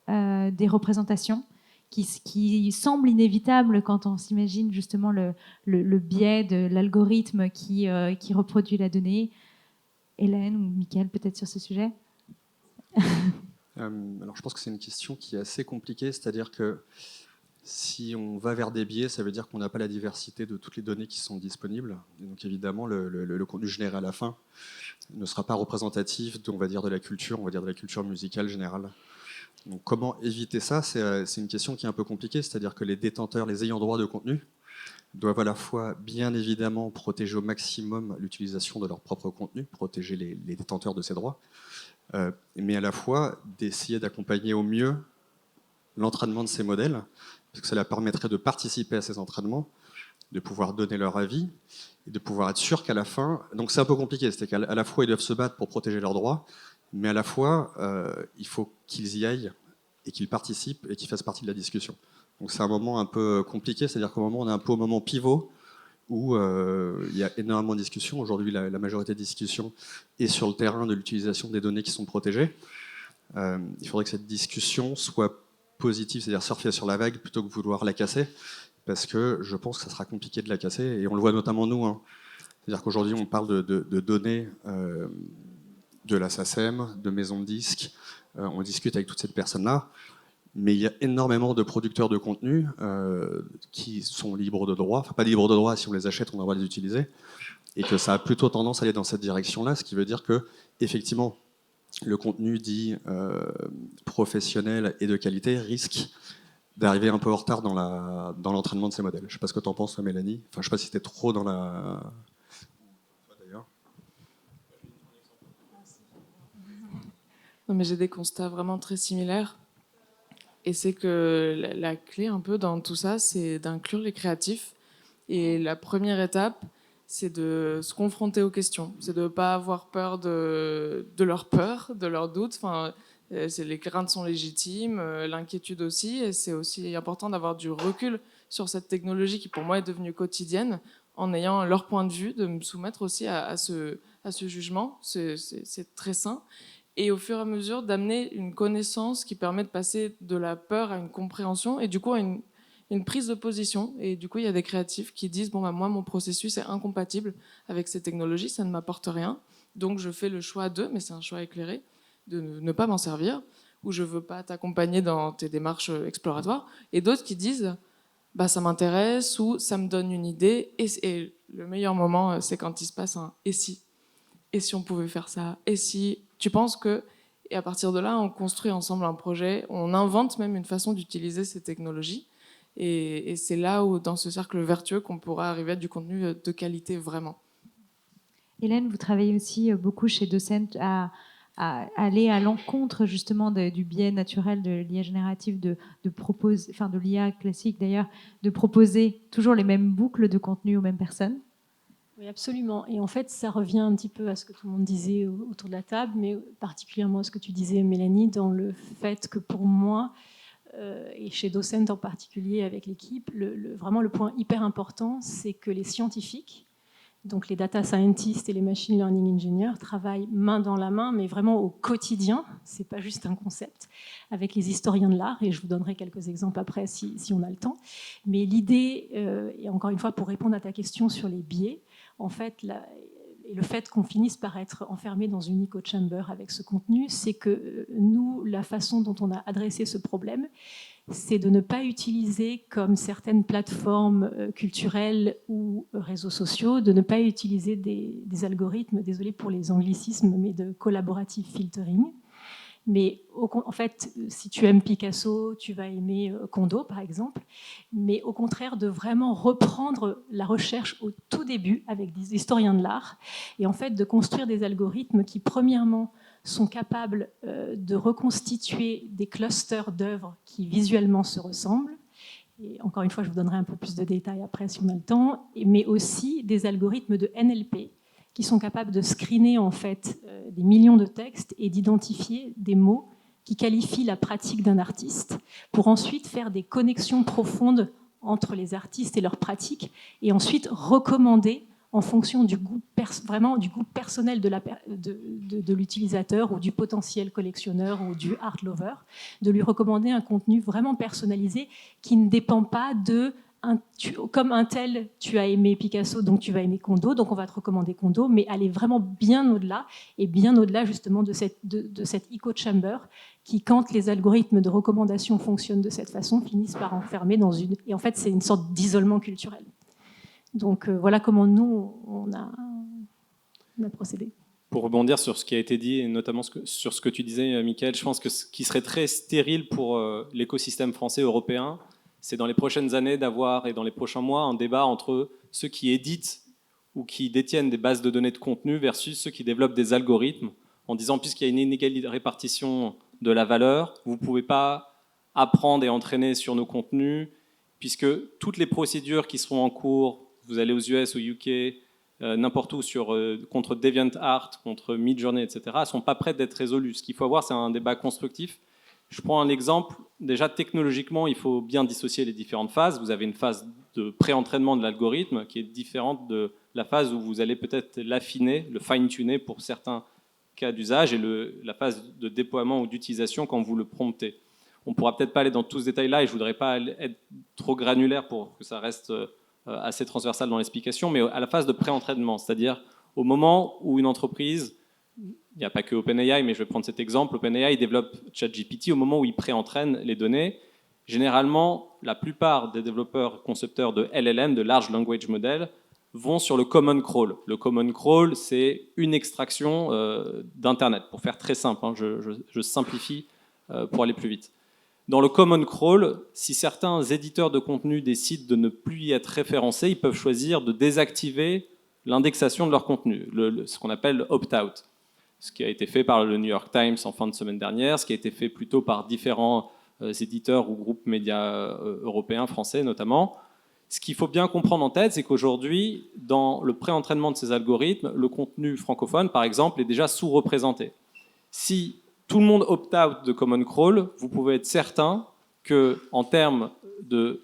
des représentations qui semble inévitable quand on s'imagine justement le biais de l'algorithme qui reproduit la donnée? Hélène ou Mickaël, peut-être sur ce sujet?
Alors je pense que c'est une question qui est assez compliquée, c'est-à-dire que si on va vers des biais, ça veut dire qu'on n'a pas la diversité de toutes les données qui sont disponibles. Et donc évidemment, le contenu généré à la fin ne sera pas représentatif, on va dire de la culture musicale générale. Donc comment éviter ça? C'est une question qui est un peu compliquée, c'est-à-dire que les détenteurs, les ayants droit de contenu, doivent à la fois bien évidemment protéger au maximum l'utilisation de leur propre contenu, protéger les détenteurs de ces droits, mais à la fois d'essayer d'accompagner au mieux l'entraînement de ces modèles, parce que ça leur permettrait de participer à ces entraînements, de pouvoir donner leur avis, et de pouvoir être sûr qu'à la fin... Donc c'est un peu compliqué, c'est qu'à la fois ils doivent se battre pour protéger leurs droits, mais à la fois il faut qu'ils y aillent, et qu'ils participent, et qu'ils fassent partie de la discussion. Donc c'est un moment un peu compliqué, c'est-à-dire qu'au moment, on est un peu au moment pivot, où il y a énormément de discussions. Aujourd'hui, la majorité des discussions est sur le terrain de l'utilisation des données qui sont protégées. Il faudrait que cette discussion soit positive, c'est-à-dire surfer sur la vague plutôt que vouloir la casser, parce que je pense que ça sera compliqué de la casser, et on le voit notamment nous. C'est-à-dire qu'aujourd'hui, on parle de données de la SACEM, de maisons de disques, on discute avec toutes ces personnes-là, mais il y a énormément de producteurs de contenu qui sont libres de droit, enfin pas libres de droit, si on les achète, on a le droit de les utiliser, et que ça a plutôt tendance à aller dans cette direction-là, ce qui veut dire que, effectivement, le contenu dit professionnel et de qualité risque d'arriver un peu en retard dans l'entraînement de ces modèles. Je ne sais pas ce que tu en penses, Mélanie. Enfin, je ne sais pas si c'était trop dans la... D'ailleurs.
Non, mais j'ai des constats vraiment très similaires. Et c'est que la clé un peu dans tout ça, c'est d'inclure les créatifs. Et la première étape, c'est de se confronter aux questions. C'est de ne pas avoir peur de leur peur, de leurs doutes. Enfin, les craintes sont légitimes, l'inquiétude aussi. Et c'est aussi important d'avoir du recul sur cette technologie qui, pour moi, est devenue quotidienne, en ayant leur point de vue, de me soumettre aussi à ce jugement. C'est très sain. Et au fur et à mesure d'amener une connaissance qui permet de passer de la peur à une compréhension et du coup à une prise de position. Et du coup, il y a des créatifs qui disent bon, bah, moi, mon processus est incompatible avec ces technologies, ça ne m'apporte rien. Donc, je fais le choix mais c'est un choix éclairé, de ne pas m'en servir, ou je ne veux pas t'accompagner dans tes démarches exploratoires. Et d'autres qui disent bah, ça m'intéresse ou ça me donne une idée. Et le meilleur moment, c'est quand il se passe un et si. Et si on pouvait faire ça? Et si tu penses que... Et à partir de là, on construit ensemble un projet, on invente même une façon d'utiliser ces technologies. Et c'est là où, dans ce cercle vertueux, qu'on pourra arriver à du contenu de qualité vraiment.
Hélène, vous travaillez aussi beaucoup chez Docent à aller à l'encontre justement du biais naturel de l'IA générative, de l'IA classique d'ailleurs, de proposer toujours les mêmes boucles de contenu aux mêmes personnes.
Oui, absolument. Et en fait, ça revient un petit peu à ce que tout le monde disait autour de la table, mais particulièrement à ce que tu disais, Mélanie, dans le fait que pour moi, et chez Docent en particulier avec l'équipe, vraiment le point hyper important, c'est que les scientifiques, donc les data scientists et les machine learning engineers, travaillent main dans la main, mais vraiment au quotidien, c'est pas juste un concept, avec les historiens de l'art, et je vous donnerai quelques exemples après si on a le temps. Mais l'idée, et encore une fois pour répondre à ta question sur les biais, en fait, et le fait qu'on finisse par être enfermé dans une echo chamber avec ce contenu, c'est que nous, la façon dont on a adressé ce problème, c'est de ne pas utiliser, comme certaines plateformes culturelles ou réseaux sociaux, de ne pas utiliser des algorithmes, désolé pour les anglicismes, mais de collaborative filtering. Mais en fait, si tu aimes Picasso, tu vas aimer Kondo, par exemple. Mais au contraire, de vraiment reprendre la recherche au tout début avec des historiens de l'art et en fait de construire des algorithmes qui, premièrement, sont capables de reconstituer des clusters d'œuvres qui visuellement se ressemblent. Et encore une fois, je vous donnerai un peu plus de détails après si on a le temps, mais aussi des algorithmes de NLP qui sont capables de screener en fait des millions de textes et d'identifier des mots qui qualifient la pratique d'un artiste pour ensuite faire des connexions profondes entre les artistes et leurs pratiques et ensuite recommander en fonction du goût, vraiment du goût personnel de l'utilisateur ou du potentiel collectionneur ou du art lover, de lui recommander un contenu vraiment personnalisé qui ne dépend pas de comme un tel, tu as aimé Picasso, donc tu vas aimer Kondo, donc on va te recommander Kondo, mais aller vraiment bien au-delà, et bien au-delà justement de cette echo chamber qui, quand les algorithmes de recommandation fonctionnent de cette façon, finissent par enfermer dans une... Et en fait, c'est une sorte d'isolement culturel. Donc voilà comment nous, on a procédé.
Pour rebondir sur ce qui a été dit, et notamment sur ce que tu disais, Mickaël, je pense que ce qui serait très stérile pour l'écosystème français européen, c'est dans les prochaines années d'avoir, et dans les prochains mois, un débat entre ceux qui éditent ou qui détiennent des bases de données de contenu versus ceux qui développent des algorithmes, en disant, puisqu'il y a une inégale répartition de la valeur, vous ne pouvez pas apprendre et entraîner sur nos contenus, puisque toutes les procédures qui seront en cours, vous allez aux US, au UK, n'importe où, contre DeviantArt, contre Midjourney, etc., elles ne sont pas prêtes d'être résolues. Ce qu'il faut avoir, c'est un débat constructif. Je prends un exemple. Déjà, technologiquement, il faut bien dissocier les différentes phases. Vous avez une phase de pré-entraînement de l'algorithme qui est différente de la phase où vous allez peut-être l'affiner, le fine-tuner pour certains cas d'usage, et la phase de déploiement ou d'utilisation quand vous le promptez. On ne pourra peut-être pas aller dans tous ces détails-là, et je ne voudrais pas être trop granulaire pour que ça reste assez transversal dans l'explication, mais à la phase de pré-entraînement, c'est-à-dire au moment où une entreprise... Il n'y a pas que OpenAI, mais je vais prendre cet exemple. OpenAI développe ChatGPT au moment où il pré-entraîne les données. Généralement, la plupart des développeurs concepteurs de LLM, de Large Language Model, vont sur le Common Crawl. Le Common Crawl, c'est une extraction d'Internet. Pour faire très simple, hein, je simplifie pour aller plus vite. Dans le Common Crawl, si certains éditeurs de contenu décident de ne plus y être référencés, ils peuvent choisir de désactiver l'indexation de leur contenu, ce qu'on appelle opt-out. Ce qui a été fait par le New York Times en fin de semaine dernière, ce qui a été fait plutôt par différents éditeurs ou groupes médias européens, français notamment. Ce qu'il faut bien comprendre en tête, c'est qu'aujourd'hui, dans le pré-entraînement de ces algorithmes, le contenu francophone, par exemple, est déjà sous-représenté. Si tout le monde opt-out de Common Crawl, vous pouvez être certain qu'en termes de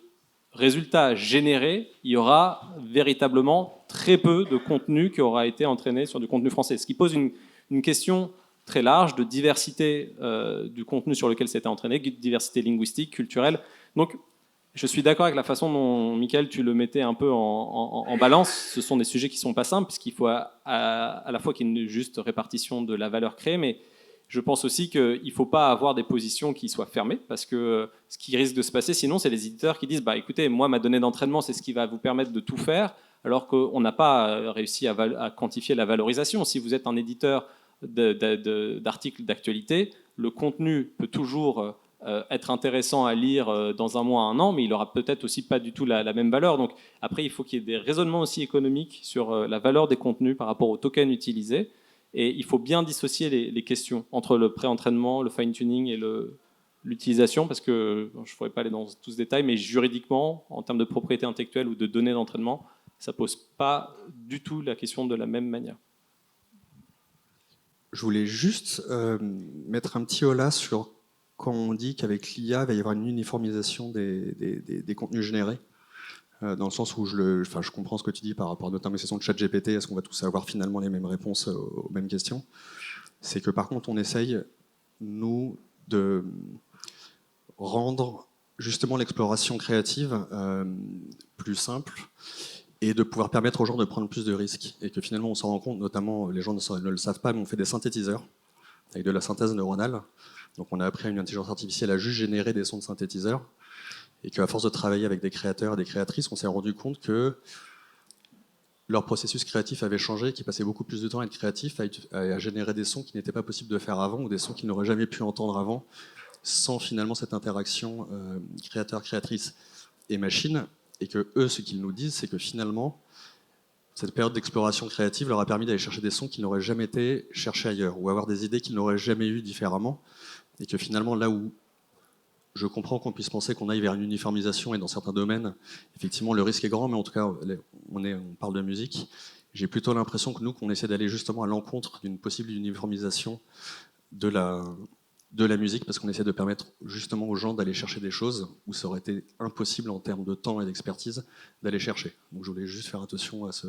résultats générés, il y aura véritablement très peu de contenu qui aura été entraîné sur du contenu français. Ce qui pose une question très large de diversité du contenu sur lequel c'était entraîné, diversité linguistique, culturelle. Donc, je suis d'accord avec la façon dont, Mickaël, tu le mettais un peu en balance. Ce sont des sujets qui ne sont pas simples, puisqu'il faut à la fois qu'il y ait une juste répartition de la valeur créée, mais je pense aussi qu'il ne faut pas avoir des positions qui soient fermées, parce que ce qui risque de se passer, sinon, c'est les éditeurs qui disent écoutez, moi, ma donnée d'entraînement, c'est ce qui va vous permettre de tout faire, alors qu'on n'a pas réussi à quantifier la valorisation. Si vous êtes un éditeur d'articles d'actualité, le contenu peut toujours être intéressant à lire dans un mois, un an, mais il n'aura peut-être aussi pas du tout la même valeur. Donc après, il faut qu'il y ait des raisonnements aussi économiques sur la valeur des contenus par rapport aux tokens utilisés. Et il faut bien dissocier les questions entre le pré-entraînement, le fine-tuning et l'utilisation, parce que je ne pourrais pas aller dans tout ce détail, mais juridiquement, en termes de propriété intellectuelle ou de données d'entraînement, ça ne pose pas du tout la question de la même manière.
Je voulais juste mettre un petit holà sur quand on dit qu'avec l'IA, il va y avoir une uniformisation des contenus générés, dans le sens où je comprends ce que tu dis par rapport notamment à la session de ChatGPT, est-ce qu'on va tous avoir finalement les mêmes réponses aux mêmes questions? C'est que par contre, on essaye, nous, de rendre justement l'exploration créative plus simple et de pouvoir permettre aux gens de prendre plus de risques. Et que finalement, on s'en rend compte, notamment, les gens ne le savent pas, mais on fait des synthétiseurs avec de la synthèse neuronale. Donc on a appris à une intelligence artificielle à juste générer des sons de synthétiseurs, et qu'à force de travailler avec des créateurs et des créatrices, on s'est rendu compte que leur processus créatif avait changé, qu'ils passaient beaucoup plus de temps à être créatifs, à générer des sons qui n'étaient pas possibles de faire avant, ou des sons qu'ils n'auraient jamais pu entendre avant, sans finalement cette interaction créateur-créatrice et machine. Et que eux, ce qu'ils nous disent, c'est que finalement, cette période d'exploration créative leur a permis d'aller chercher des sons qui n'auraient jamais été cherchés ailleurs, ou avoir des idées qu'ils n'auraient jamais eues différemment. Et que finalement, là où je comprends qu'on puisse penser qu'on aille vers une uniformisation, et dans certains domaines, effectivement, le risque est grand, mais en tout cas, on parle de musique. J'ai plutôt l'impression que nous, qu'on essaie d'aller justement à l'encontre d'une possible uniformisation de la musique, parce qu'on essaie de permettre justement aux gens d'aller chercher des choses où ça aurait été impossible en termes de temps et d'expertise d'aller chercher. Donc je voulais juste faire attention à ce...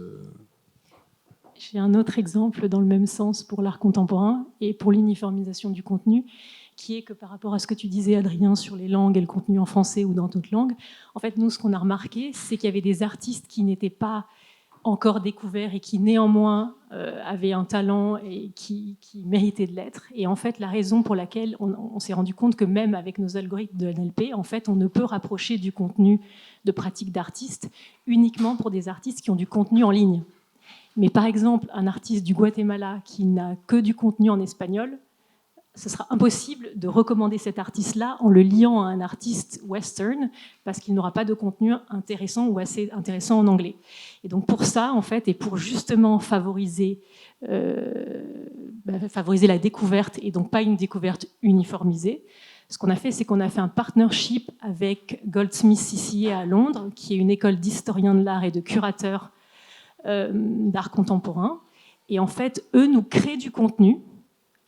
J'ai un autre exemple dans le même sens pour l'art contemporain et pour l'uniformisation du contenu, qui est que par rapport à ce que tu disais, Adrien, sur les langues et le contenu en français ou dans d'autres langues, en fait, nous, ce qu'on a remarqué, c'est qu'il y avait des artistes qui n'étaient pas encore découverts et qui néanmoins avaient un talent et qui méritaient de l'être. Et en fait, la raison pour laquelle on s'est rendu compte que même avec nos algorithmes de NLP, en fait, on ne peut rapprocher du contenu de pratiques d'artistes uniquement pour des artistes qui ont du contenu en ligne. Mais par exemple, un artiste du Guatemala qui n'a que du contenu en espagnol, ce sera impossible de recommander cet artiste-là en le liant à un artiste western parce qu'il n'aura pas de contenu intéressant ou assez intéressant en anglais. Et donc pour ça, en fait, et pour justement favoriser la découverte et donc pas une découverte uniformisée, ce qu'on a fait, c'est qu'on a fait un partnership avec Goldsmiths CCA à Londres, qui est une école d'historiens de l'art et de curateurs d'art contemporain. Et en fait, eux nous créent du contenu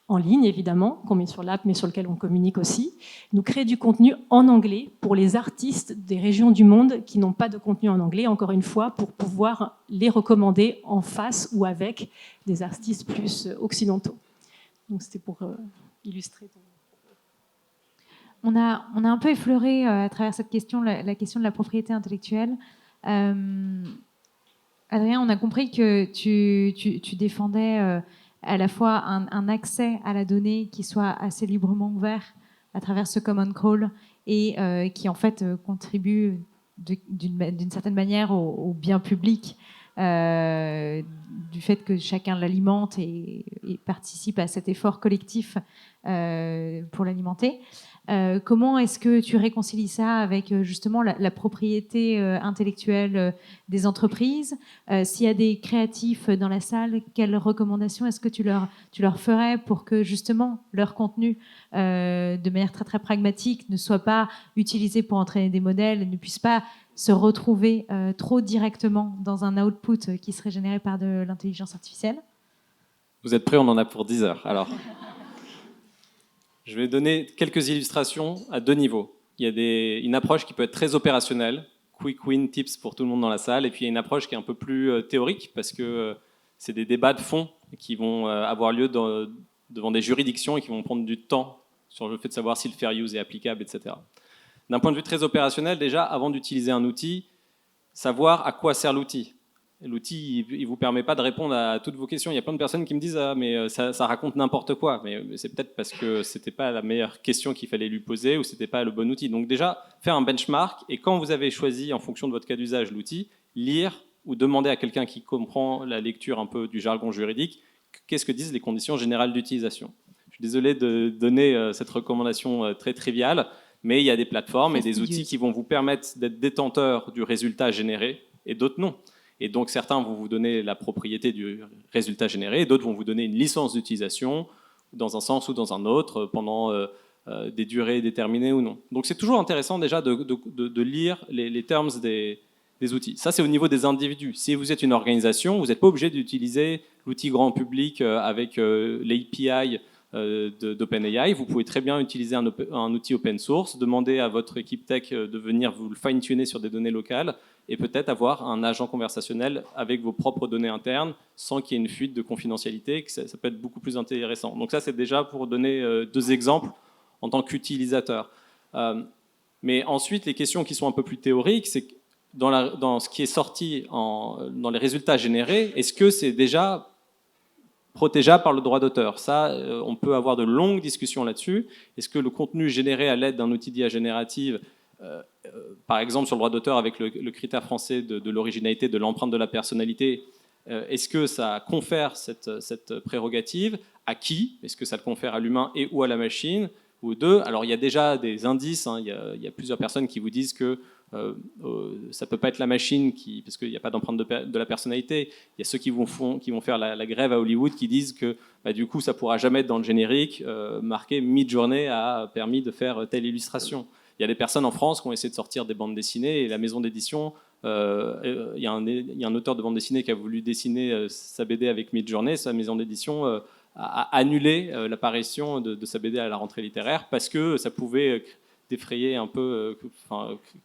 en ligne, évidemment, qu'on met sur l'app, mais sur lequel on communique aussi, nous créent du contenu en anglais pour les artistes des régions du monde qui n'ont pas de contenu en anglais, encore une fois, pour pouvoir les recommander en face ou avec des artistes plus occidentaux. Donc c'était pour illustrer.
On a un peu effleuré à travers cette question la question de la propriété intellectuelle. Adrien, on a compris que tu défendais à la fois un accès à la donnée qui soit assez librement ouvert à travers ce common crawl et qui en fait contribue d'une certaine manière au bien public du fait que chacun l'alimente et participe à cet effort collectif pour l'alimenter. Comment est-ce que tu réconcilies ça avec justement la propriété intellectuelle des entreprises? S'il y a des créatifs dans la salle, quelles recommandations est-ce que tu leur ferais pour que justement leur contenu, de manière très très pragmatique, ne soit pas utilisé pour entraîner des modèles et ne puisse pas se retrouver trop directement dans un output qui serait généré par de l'intelligence artificielle?
Vous êtes prêts? On en a pour 10 heures. Alors, je vais donner quelques illustrations à deux niveaux. Il y a une approche qui peut être très opérationnelle, quick win tips pour tout le monde dans la salle, et puis il y a une approche qui est un peu plus théorique, parce que c'est des débats de fond qui vont avoir lieu devant des juridictions et qui vont prendre du temps sur le fait de savoir si le fair use est applicable, etc. D'un point de vue très opérationnel, déjà, avant d'utiliser un outil, savoir à quoi sert l'outil. L'outil, il ne vous permet pas de répondre à toutes vos questions. Il y a plein de personnes qui me disent « Ah, mais ça raconte n'importe quoi ». Mais c'est peut-être parce que ce n'était pas la meilleure question qu'il fallait lui poser ou ce n'était pas le bon outil. Donc déjà, faire un benchmark et quand vous avez choisi, en fonction de votre cas d'usage, l'outil, lire ou demander à quelqu'un qui comprend la lecture un peu du jargon juridique, qu'est-ce que disent les conditions générales d'utilisation. Je suis désolé de donner cette recommandation très triviale, mais il y a des plateformes et des outils qui vont vous permettre d'être détenteurs du résultat généré et d'autres non. Et donc certains vont vous donner la propriété du résultat généré et d'autres vont vous donner une licence d'utilisation dans un sens ou dans un autre pendant des durées déterminées ou non. Donc c'est toujours intéressant déjà de lire les terms des outils. Ça c'est au niveau des individus. Si vous êtes une organisation, vous n'êtes pas obligé d'utiliser l'outil grand public avec l'API d'OpenAI. Vous pouvez très bien utiliser un outil open source, demander à votre équipe tech de venir vous le fine-tuner sur des données locales et peut-être avoir un agent conversationnel avec vos propres données internes sans qu'il y ait une fuite de confidentialité, que ça peut être beaucoup plus intéressant. Donc ça, c'est déjà pour donner deux exemples en tant qu'utilisateur. Mais ensuite, les questions qui sont un peu plus théoriques, c'est dans ce qui est sorti dans les résultats générés, est-ce que c'est déjà protégeable par le droit d'auteur? Ça, on peut avoir de longues discussions là-dessus. Est-ce que le contenu généré à l'aide d'un outil d'IA générative, par exemple sur le droit d'auteur avec le critère français de l'originalité, de l'empreinte de la personnalité, est-ce que ça confère cette prérogative? À qui? Est-ce que ça le confère à l'humain et ou à la machine? Ou deux? Alors il y a déjà des indices, hein, il y a plusieurs personnes qui vous disent que ça ne peut pas être la machine, parce qu'il n'y a pas d'empreinte de la personnalité. Il y a ceux qui vont faire la grève à Hollywood qui disent que du coup ça ne pourra jamais être dans le générique marqué Midjourney a permis de faire telle illustration. Il y a des personnes en France qui ont essayé de sortir des bandes dessinées et la maison d'édition, il y a un auteur de bande dessinée qui a voulu dessiner sa BD avec Midjourney, sa maison d'édition a annulé l'apparition de sa BD à la rentrée littéraire parce que ça pouvait défrayer un peu,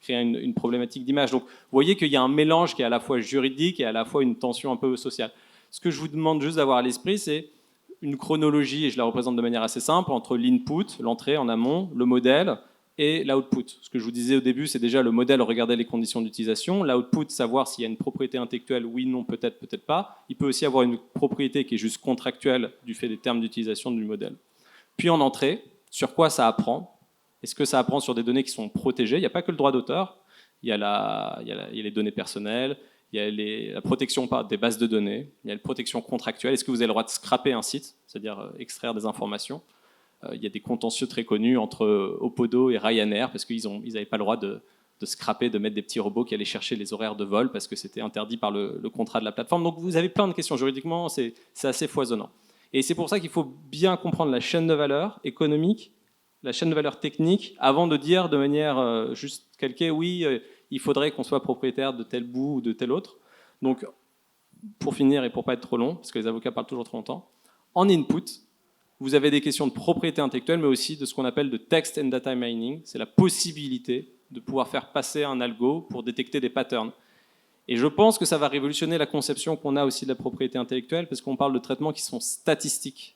créer une problématique d'image. Donc vous voyez qu'il y a un mélange qui est à la fois juridique et à la fois une tension un peu sociale. Ce que je vous demande juste d'avoir à l'esprit, c'est une chronologie, et je la représente de manière assez simple, entre l'input, l'entrée en amont, le modèle, et l'output. Ce que je vous disais au début, c'est déjà le modèle, regarder les conditions d'utilisation. L'output, savoir s'il y a une propriété intellectuelle, oui, non, peut-être, peut-être pas. Il peut aussi avoir une propriété qui est juste contractuelle du fait des termes d'utilisation du modèle. Puis en entrée, sur quoi ça apprend? Est-ce que ça apprend sur des données qui sont protégées? Il n'y a pas que le droit d'auteur, il y a les données personnelles, il y a la protection des bases de données, il y a la protection contractuelle. Est-ce que vous avez le droit de scraper un site, c'est-à-dire extraire des informations? Il y a des contentieux très connus entre Opodo et Ryanair parce qu'ils n'avaient pas le droit de scraper, de mettre des petits robots qui allaient chercher les horaires de vol parce que c'était interdit par le contrat de la plateforme. Donc vous avez plein de questions juridiquement, c'est assez foisonnant. Et c'est pour ça qu'il faut bien comprendre la chaîne de valeur économique, la chaîne de valeur technique, avant de dire de manière juste calquée, oui, il faudrait qu'on soit propriétaire de tel bout ou de tel autre. Donc, pour finir et pour pas être trop long, parce que les avocats parlent toujours trop longtemps, en input, vous avez des questions de propriété intellectuelle, mais aussi de ce qu'on appelle de text and data mining. C'est la possibilité de pouvoir faire passer un algo pour détecter des patterns. Et je pense que ça va révolutionner la conception qu'on a aussi de la propriété intellectuelle, parce qu'on parle de traitements qui sont statistiques.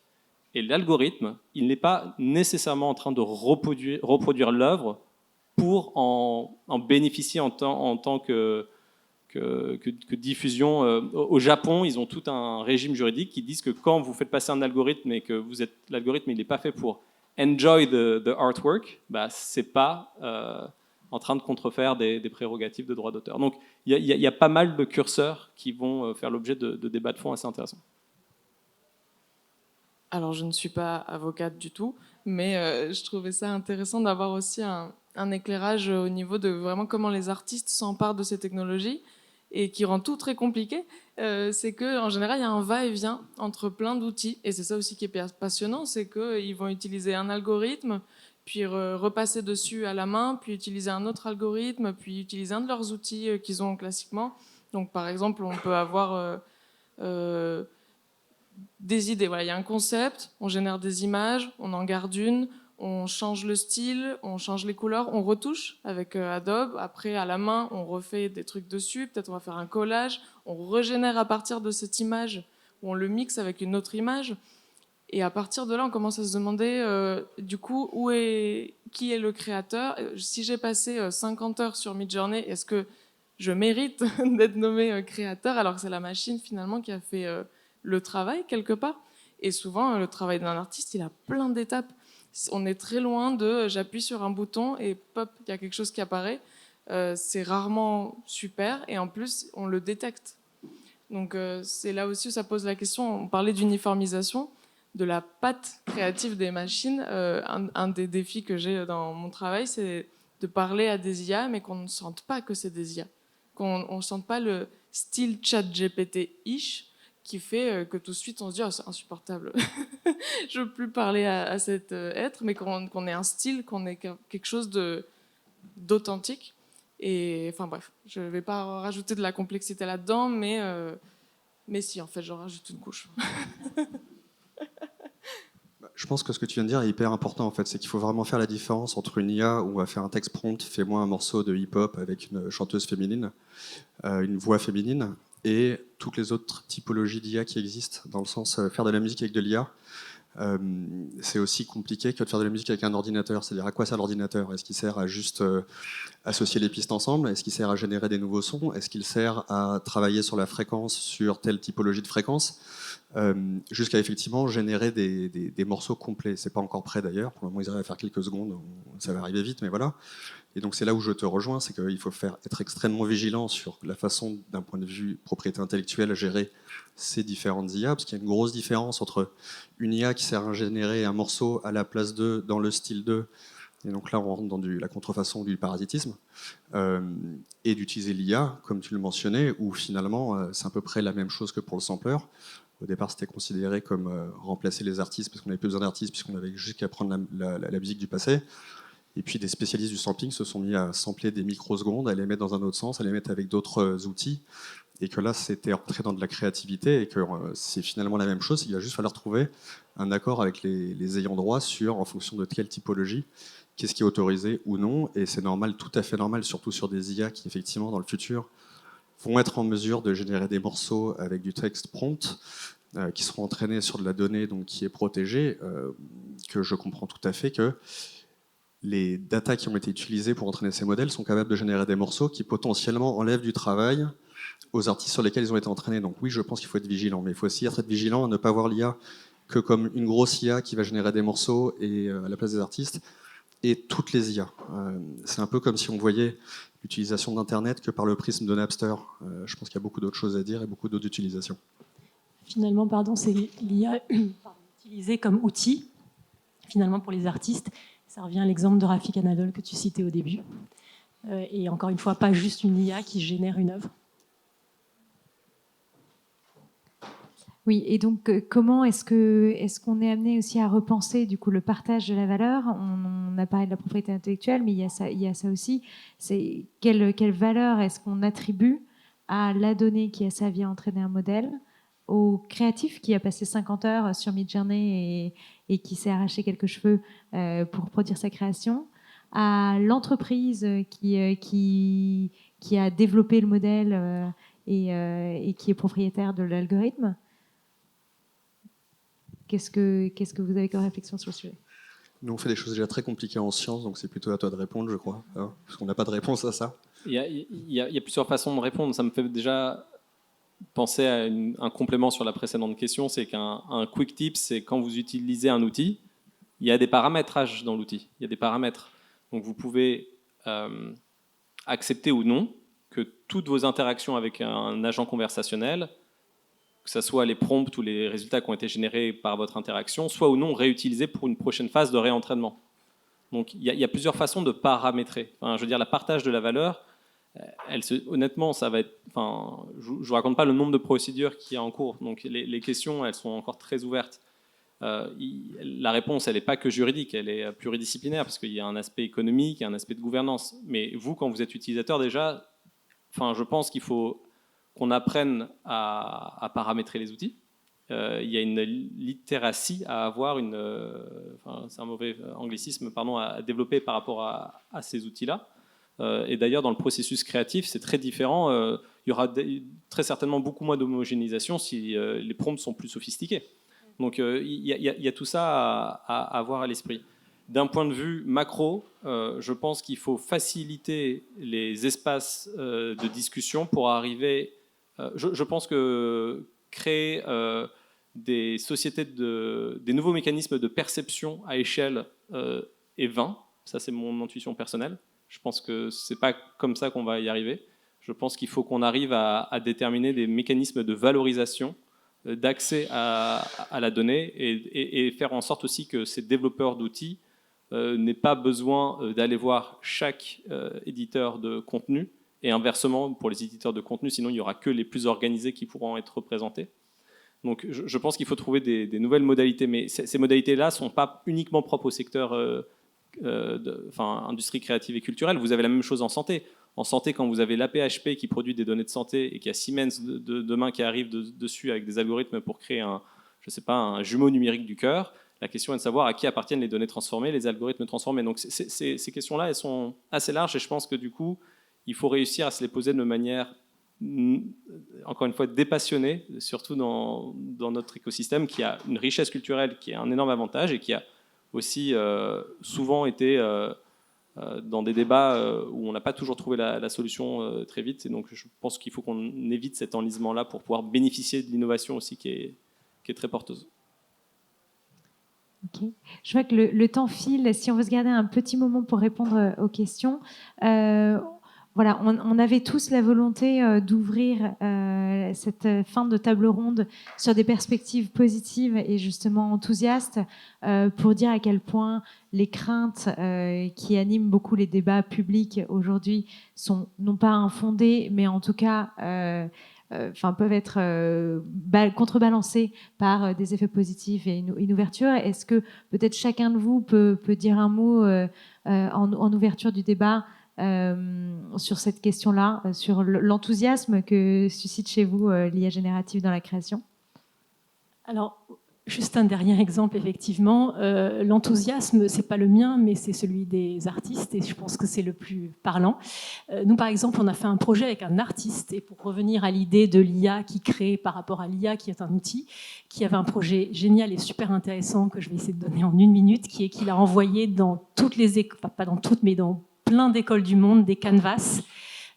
Et l'algorithme, il n'est pas nécessairement en train de reproduire l'œuvre pour en bénéficier en tant que diffusion. Au Japon, ils ont tout un régime juridique qui disent que quand vous faites passer un algorithme et que l'algorithme il n'est pas fait pour enjoy the artwork, c'est pas en train de contrefaire des prérogatives de droit d'auteur. Donc il y a pas mal de curseurs qui vont faire l'objet de débats de fond assez intéressants.
Alors, je ne suis pas avocate du tout, mais je trouvais ça intéressant d'avoir aussi un éclairage au niveau de vraiment comment les artistes s'emparent de ces technologies et qui rend tout très compliqué. C'est qu'en général, il y a un va-et-vient entre plein d'outils. Et c'est ça aussi qui est passionnant, c'est qu'ils vont utiliser un algorithme, puis repasser dessus à la main, puis utiliser un autre algorithme, puis utiliser un de leurs outils qu'ils ont classiquement. Donc, par exemple, on peut avoir des idées. Voilà, il y a un concept, on génère des images, on en garde une, on change le style, on change les couleurs, on retouche avec Adobe. Après, à la main, on refait des trucs dessus. Peut-être on va faire un collage. On régénère à partir de cette image, ou on le mixe avec une autre image. Et à partir de là, on commence à se demander, du coup, qui est le créateur? Si j'ai passé 50 heures sur Midjourney, est-ce que je mérite d'être nommé créateur alors que c'est la machine finalement qui a fait le travail quelque part? Et souvent, le travail d'un artiste, il a plein d'étapes. On est très loin de j'appuie sur un bouton et pop, il y a quelque chose qui apparaît. C'est rarement super et en plus, on le détecte. Donc c'est là aussi où ça pose la question. On parlait d'uniformisation, de la patte créative des machines. Un des défis que j'ai dans mon travail, c'est de parler à des IA, mais qu'on ne sente pas que c'est des IA. Qu'on ne sente pas le style chat GPT-ish qui fait que tout de suite on se dit oh, c'est insupportable, je veux plus parler à cet être, mais qu'on ait un style, qu'on ait quelque chose d'authentique. Et enfin bref, je ne vais pas rajouter de la complexité là-dedans, mais si en fait j'en rajoute une couche.
Je pense que ce que tu viens de dire est hyper important en fait, c'est qu'il faut vraiment faire la différence entre une IA où on va faire un texte prompt, fais-moi un morceau de hip-hop avec une chanteuse féminine, une voix féminine, et toutes les autres typologies d'IA qui existent, dans le sens faire de la musique avec de l'IA. C'est aussi compliqué que de faire de la musique avec un ordinateur. C'est-à-dire, à quoi sert l'ordinateur? Est-ce qu'il sert à juste associer les pistes ensemble? Est-ce qu'il sert à générer des nouveaux sons? Est-ce qu'il sert à travailler sur la fréquence, sur telle typologie de fréquence, jusqu'à effectivement générer des morceaux complets? C'est pas encore prêt d'ailleurs. Pour le moment, ils arrivent à faire quelques secondes. Ça va arriver vite, mais voilà. Et donc c'est là où je te rejoins, c'est qu'il faut être extrêmement vigilant sur la façon, d'un point de vue propriété intellectuelle, à gérer ces différentes IA, parce qu'il y a une grosse différence entre une IA qui sert à générer un morceau à la place d'eux, dans le style d'eux, et donc là on rentre dans la contrefaçon du parasitisme, et d'utiliser l'IA, comme tu le mentionnais, où finalement c'est à peu près la même chose que pour le sampler. Au départ, c'était considéré comme remplacer les artistes, parce qu'on n'avait plus besoin d'artistes, puisqu'on avait juste qu'à prendre la musique du passé. Et puis des spécialistes du sampling se sont mis à sampler des microsecondes, à les mettre dans un autre sens, à les mettre avec d'autres outils. Et que là, c'était rentré dans de la créativité et que c'est finalement la même chose. Il va juste falloir trouver un accord avec les ayants droit sur, en fonction de quelle typologie, qu'est-ce qui est autorisé ou non. Et c'est normal, tout à fait normal, surtout sur des IA qui, effectivement, dans le futur, vont être en mesure de générer des morceaux avec du texte prompt, qui seront entraînés sur de la donnée donc, qui est protégée, que je comprends tout à fait que les datas qui ont été utilisées pour entraîner ces modèles sont capables de générer des morceaux qui potentiellement enlèvent du travail aux artistes sur lesquels ils ont été entraînés. Donc oui, je pense qu'il faut être vigilant, mais il faut aussi être vigilant à ne pas voir l'IA que comme une grosse IA qui va générer des morceaux et à la place des artistes, et toutes les IA. C'est un peu comme si on voyait l'utilisation d'Internet que par le prisme de Napster. Je pense qu'il y a beaucoup d'autres choses à dire et beaucoup d'autres utilisations.
Finalement, c'est l'IA utilisée comme outil, finalement, pour les artistes. Ça revient à l'exemple de Rafik Anadol que tu citais au début. Et encore une fois, pas juste une IA qui génère une œuvre.
Oui, et donc comment est-ce qu'on est amené aussi à repenser du coup le partage de la valeur? On a parlé de la propriété intellectuelle, mais il y a ça aussi. C'est quelle valeur est-ce qu'on attribue à la donnée qui a servi à entraîner un modèle, au créatif qui a passé 50 heures sur Midjourney et qui s'est arraché quelques cheveux pour produire sa création, à l'entreprise qui a développé le modèle et qui est propriétaire de l'algorithme. Qu'est-ce que vous avez comme réflexion sur le sujet?
Nous, on fait des choses déjà très compliquées en sciences, donc c'est plutôt à toi de répondre, je crois, hein, parce qu'on n'a pas de réponse à ça.
Il y a plusieurs façons de répondre. Ça me fait déjà penser à un complément sur la précédente question, c'est qu'un quick tip, c'est quand vous utilisez un outil, il y a des paramétrages dans l'outil, il y a des paramètres. Donc vous pouvez accepter ou non que toutes vos interactions avec un agent conversationnel, que ce soit les prompts ou les résultats qui ont été générés par votre interaction, soient ou non réutilisés pour une prochaine phase de réentraînement. Donc il y a plusieurs façons de paramétrer. Enfin, je veux dire, la partage de la valeur, honnêtement, ça va être. Enfin, je ne vous raconte pas le nombre de procédures qui est en cours. Donc les questions, elles sont encore très ouvertes. La réponse, elle n'est pas que juridique, elle est pluridisciplinaire parce qu'il y a un aspect économique, il y a un aspect de gouvernance. Mais vous, quand vous êtes utilisateur, déjà, enfin, je pense qu'il faut qu'on apprenne à paramétrer les outils. Il y a une littératie à avoir, c'est un mauvais anglicisme, pardon, à développer par rapport à ces outils-là. Et d'ailleurs, dans le processus créatif, c'est très différent. Il y aura très certainement beaucoup moins d'homogénéisation si les prompts sont plus sophistiqués. Donc il y a tout ça à avoir à l'esprit. D'un point de vue macro, je pense qu'il faut faciliter les espaces de discussion pour arriver. Je pense que créer des sociétés, des nouveaux mécanismes de perception à échelle est vain. Ça, c'est mon intuition personnelle. Je pense que c'est pas comme ça qu'on va y arriver. Je pense qu'il faut qu'on arrive à déterminer des mécanismes de valorisation, d'accès à la donnée et faire en sorte aussi que ces développeurs d'outils n'aient pas besoin d'aller voir chaque éditeur de contenu et inversement pour les éditeurs de contenu, sinon il n'y aura que les plus organisés qui pourront être représentés. Donc je pense qu'il faut trouver des nouvelles modalités, mais ces modalités-là ne sont pas uniquement propres au secteur industrie créative et culturelle. Vous avez la même chose en santé. En santé, quand vous avez l'AP-HP qui produit des données de santé et qu'il y a Siemens demain qui arrive dessus avec des algorithmes pour créer un jumeau numérique du cœur, la question est de savoir à qui appartiennent les données transformées, les algorithmes transformés. Donc ces questions-là, elles sont assez larges et je pense que du coup, il faut réussir à se les poser de manière encore une fois, dépassionné, surtout dans notre écosystème, qui a une richesse culturelle qui est un énorme avantage et qui a aussi souvent été dans des débats où on n'a pas toujours trouvé la solution très vite. Et donc, je pense qu'il faut qu'on évite cet enlisement-là pour pouvoir bénéficier de l'innovation aussi qui est très porteuse.
Ok. Je vois que le temps file. Si on veut se garder un petit moment pour répondre aux questions, voilà, on avait tous la volonté d'ouvrir cette fin de table ronde sur des perspectives positives et justement enthousiastes pour dire à quel point les craintes qui animent beaucoup les débats publics aujourd'hui sont non pas infondées, mais en tout cas peuvent être contrebalancés par des effets positifs et une ouverture. Est-ce que peut-être chacun de vous peut dire un mot en ouverture du débat sur cette question-là, sur l'enthousiasme que suscite chez vous l'IA générative dans la création?
Alors, juste un dernier exemple, effectivement. L'enthousiasme, c'est pas le mien, mais c'est celui des artistes, et je pense que c'est le plus parlant. Nous, par exemple, on a fait un projet avec un artiste, et pour revenir à l'idée de l'IA qui crée par rapport à l'IA qui est un outil, qui avait un projet génial et super intéressant que je vais essayer de donner en 1 minute, qui est qu'il a envoyé dans toutes les écoles, enfin, pas dans toutes, mais dans plein d'écoles du monde, des canvas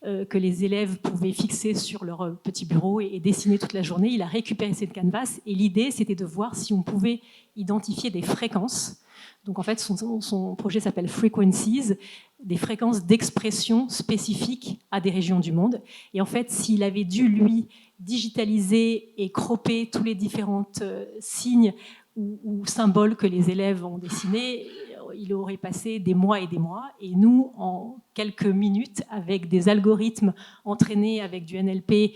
que les élèves pouvaient fixer sur leur petit bureau et dessiner toute la journée. Il a récupéré cette canvas et l'idée, c'était de voir si on pouvait identifier des fréquences. Donc en fait, son projet s'appelle Frequencies, des fréquences d'expression spécifiques à des régions du monde. Et en fait, s'il avait dû, lui, digitaliser et cropper tous les différents signes ou symboles que les élèves ont dessinés, il aurait passé des mois et des mois. Et nous, en quelques minutes, avec des algorithmes entraînés avec du NLP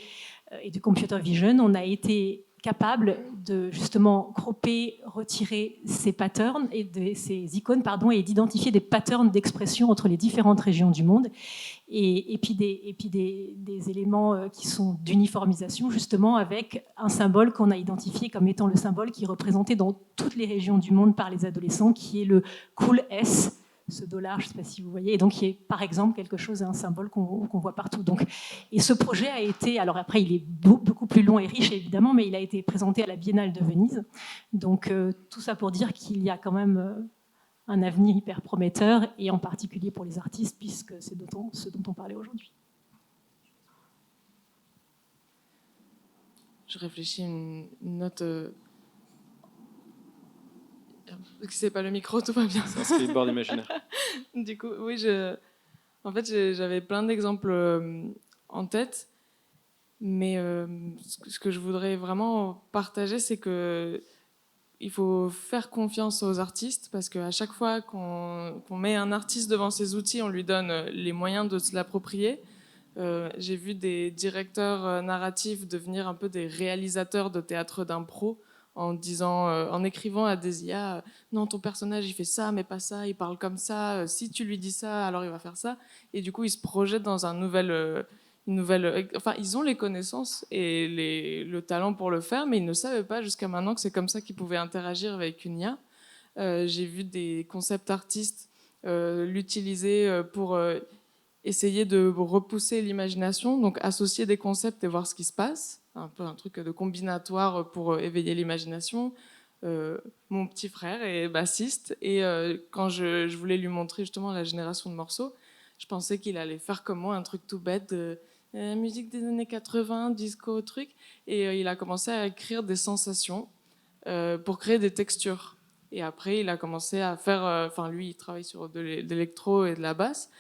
et du computer vision, on a été capable de justement cropper, retirer ces patterns et ces icônes, et d'identifier des patterns d'expression entre les différentes régions du monde. Et puis des éléments qui sont d'uniformisation, justement, avec un symbole qu'on a identifié comme étant le symbole qui est représenté dans toutes les régions du monde par les adolescents, qui est le cool S, ce dollar, je ne sais pas si vous voyez, et donc qui est par exemple quelque chose, un symbole qu'on voit partout. Donc, et ce projet a été, alors après il est beaucoup plus long et riche évidemment, mais il a été présenté à la Biennale de Venise. Donc tout ça pour dire qu'il y a quand même un avenir hyper prometteur, et en particulier pour les artistes, puisque c'est ce dont on parlait aujourd'hui.
Je réfléchis une note. C'est pas le micro, tout va bien.
C'est un skateboard imaginaire.
Du coup, oui, en fait, j'avais plein d'exemples en tête, mais ce que je voudrais vraiment partager, c'est que il faut faire confiance aux artistes, parce qu'à chaque fois qu'on met un artiste devant ses outils, on lui donne les moyens de se l'approprier. J'ai vu des directeurs narratifs devenir un peu des réalisateurs de théâtre d'impro, en écrivant à des IA, non, ton personnage il fait ça, mais pas ça, il parle comme ça, si tu lui dis ça, alors il va faire ça. Et du coup, ils se projettent dans enfin, ils ont les connaissances et le talent pour le faire, mais ils ne savaient pas jusqu'à maintenant que c'est comme ça qu'ils pouvaient interagir avec une IA. J'ai vu des concept artistes l'utiliser pour essayer de repousser l'imagination, donc associer des concepts et voir ce qui se passe, un peu un truc de combinatoire pour éveiller l'imagination. Mon petit frère est bassiste, et quand je voulais lui montrer justement la génération de morceaux, je pensais qu'il allait faire comme moi, un truc tout bête de musique des années 80, disco, truc, et il a commencé à écrire des sensations pour créer des textures. Et après, il a commencé à faire, lui, il travaille sur de l'électro et de la basse.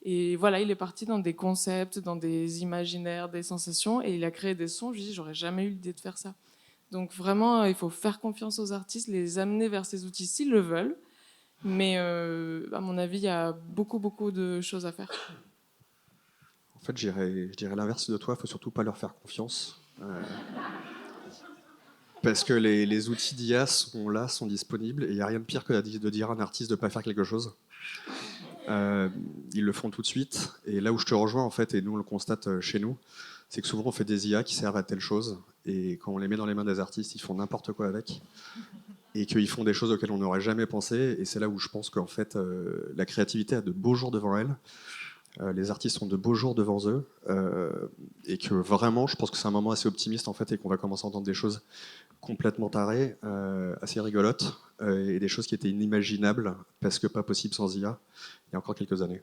Et voilà, il est parti dans des concepts, dans des imaginaires, des sensations, et il a créé des sons. Je lui dis, j'aurais jamais eu l'idée de faire ça. Donc vraiment, il faut faire confiance aux artistes, les amener vers ces outils s'ils le veulent. Mais à mon avis, il y a beaucoup, beaucoup de choses à faire.
En fait, je dirais l'inverse de toi, il ne faut surtout pas leur faire confiance. Parce que les outils d'IA sont là, sont disponibles, et il n'y a rien de pire que de dire à un artiste de ne pas faire quelque chose. Ils le font tout de suite. Et là où je te rejoins, en fait, et nous on le constate chez nous, c'est que souvent on fait des IA qui servent à telle chose, et quand on les met dans les mains des artistes, ils font n'importe quoi avec, et qu'ils font des choses auxquelles on n'aurait jamais pensé. Et c'est là où je pense qu'en fait, la créativité a de beaux jours devant elle. Les artistes ont de beaux jours devant eux et que vraiment, je pense que c'est un moment assez optimiste en fait et qu'on va commencer à entendre des choses complètement tarées, assez rigolotes et des choses qui étaient inimaginables parce que pas possible sans IA il y a encore quelques années.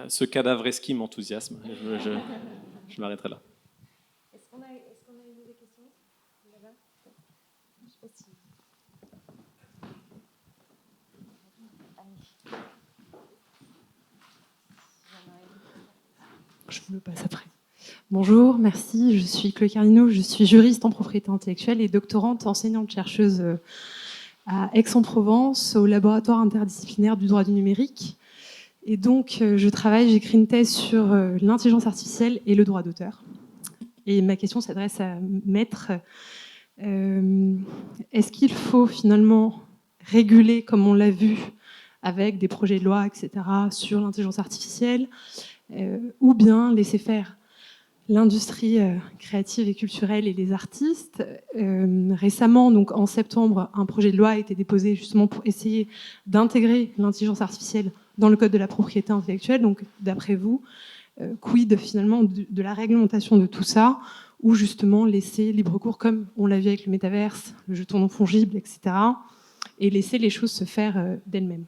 Ce cadavre esquis m'enthousiasme. Je m'arrêterai là.
Est-ce qu'on a une des questions là-bas? Je sais pas si...
Je vous le passe après. Bonjour, merci. Je suis Chloé Carlino, je suis juriste en propriété intellectuelle et doctorante enseignante-chercheuse à Aix-en-Provence, au laboratoire interdisciplinaire du droit du numérique. Et donc, j'écris une thèse sur l'intelligence artificielle et le droit d'auteur. Et ma question s'adresse à Maître. Est-ce qu'il faut finalement réguler, comme on l'a vu, avec des projets de loi, etc., sur l'intelligence artificielle, ou bien laisser faire l'industrie créative et culturelle et les artistes. Récemment, donc en septembre, un projet de loi a été déposé justement pour essayer d'intégrer l'intelligence artificielle dans le code de la propriété intellectuelle. Donc, d'après vous, quid finalement de la réglementation de tout ça, ou justement laisser libre cours comme on l'a vu avec le métaverse, le jeton non fongible, etc., et laisser les choses se faire d'elles-mêmes.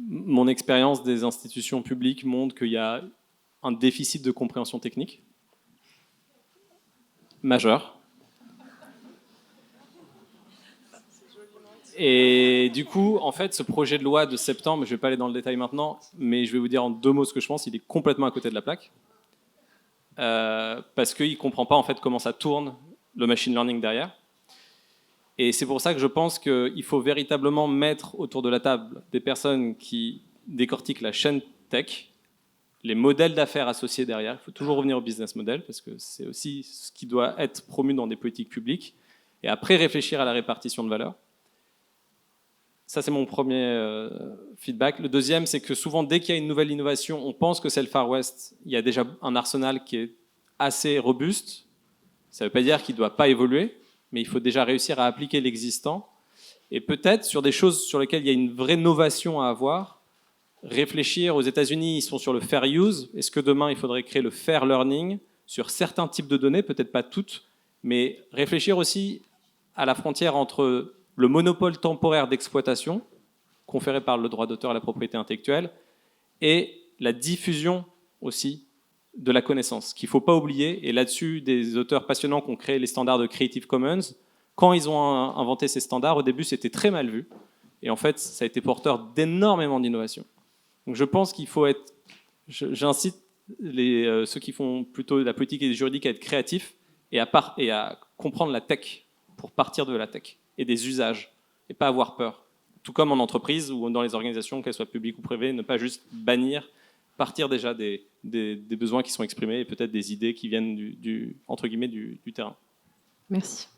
Mon expérience des institutions publiques montre qu'il y a un déficit de compréhension technique majeur. Et du coup, en fait, ce projet de loi de septembre, je ne vais pas aller dans le détail maintenant, mais je vais vous dire en 2 mots ce que je pense, il est complètement à côté de la plaque. Parce qu'il ne comprend pas en fait comment ça tourne, le machine learning derrière. Et c'est pour ça que je pense qu'il faut véritablement mettre autour de la table des personnes qui décortiquent la chaîne tech, les modèles d'affaires associés derrière. Il faut toujours revenir au business model, parce que c'est aussi ce qui doit être promu dans des politiques publiques. Et après, réfléchir à la répartition de valeur. Ça, c'est mon premier feedback. Le deuxième, c'est que souvent, dès qu'il y a une nouvelle innovation, on pense que c'est le Far West. Il y a déjà un arsenal qui est assez robuste. Ça ne veut pas dire qu'il ne doit pas évoluer, mais il faut déjà réussir à appliquer l'existant. Et peut-être sur des choses sur lesquelles il y a une vraie novation à avoir, réfléchir. Aux États-Unis, ils sont sur le fair use. Est-ce que demain, il faudrait créer le fair learning sur certains types de données, peut-être pas toutes, mais réfléchir aussi à la frontière entre le monopole temporaire d'exploitation conféré par le droit d'auteur à la propriété intellectuelle et la diffusion aussi de la connaissance, qu'il ne faut pas oublier. Et là-dessus, des auteurs passionnants qui ont créé les standards de Creative Commons, quand ils ont inventé ces standards, au début, c'était très mal vu. Et en fait, ça a été porteur d'énormément d'innovations. Donc je pense qu'il faut être... J'incite ceux qui font plutôt de la politique et des juridiques à être créatifs et à comprendre la tech pour partir de la tech et des usages et pas avoir peur. Tout comme en entreprise ou dans les organisations, qu'elles soient publiques ou privées, ne pas juste bannir, partir déjà des besoins qui sont exprimés et peut-être des idées qui viennent entre guillemets, du terrain.
Merci.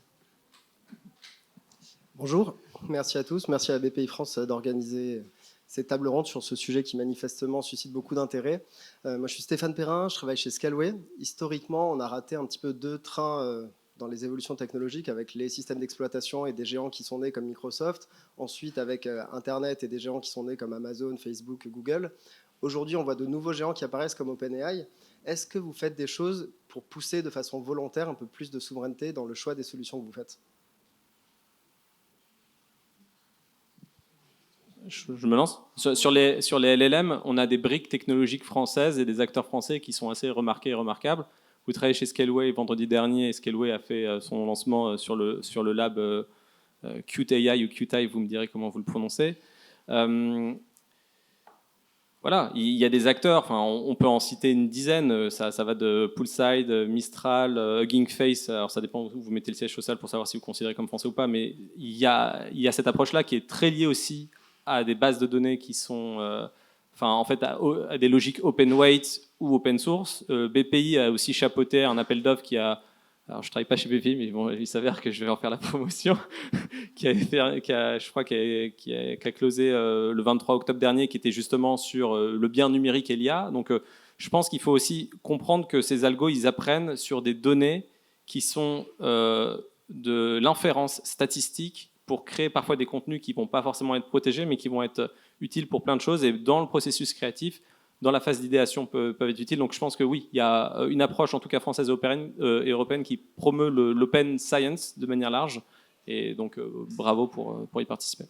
Bonjour, merci à tous. Merci à BPI France d'organiser cette table ronde sur ce sujet qui manifestement suscite beaucoup d'intérêt. Moi, je suis Stéphane Perrin, je travaille chez Scaleway. Historiquement, on a raté un petit peu 2 trains dans les évolutions technologiques avec les systèmes d'exploitation et des géants qui sont nés comme Microsoft. Ensuite, avec Internet et des géants qui sont nés comme Amazon, Facebook, Google. Aujourd'hui, on voit de nouveaux géants qui apparaissent comme OpenAI. Est-ce que vous faites des choses pour pousser de façon volontaire un peu plus de souveraineté dans le choix des solutions que vous faites ?
Je me lance. Sur les LLM, on a des briques technologiques françaises et des acteurs français qui sont assez remarqués et remarquables. Vous travaillez chez Scaleway vendredi dernier, et Scaleway a fait son lancement sur le lab QtAI ou QtAI, vous me direz comment vous le prononcez. Voilà, il y a des acteurs, enfin, on peut en citer une dizaine, ça va de Poolside, Mistral, Hugging Face, alors ça dépend où vous mettez le siège social pour savoir si vous considérez comme français ou pas, mais il y a cette approche-là qui est très liée aussi à des bases de données qui sont, en fait, à des logiques open weight ou open source. BPI a aussi chapeauté un appel d'offres qui a, alors je ne travaille pas chez BPI, mais bon, il s'avère que je vais en faire la promotion, qui a closé le 23 octobre dernier, qui était justement sur le bien numérique et l'IA. Donc je pense qu'il faut aussi comprendre que ces algos, ils apprennent sur des données qui sont de l'inférence statistique pour créer parfois des contenus qui ne vont pas forcément être protégés, mais qui vont être utiles pour plein de choses et dans le processus créatif, dans la phase d'idéation peuvent être utiles. Donc je pense que oui, il y a une approche, en tout cas française et européenne, qui promeut l'open science de manière large. Et donc bravo pour y participer.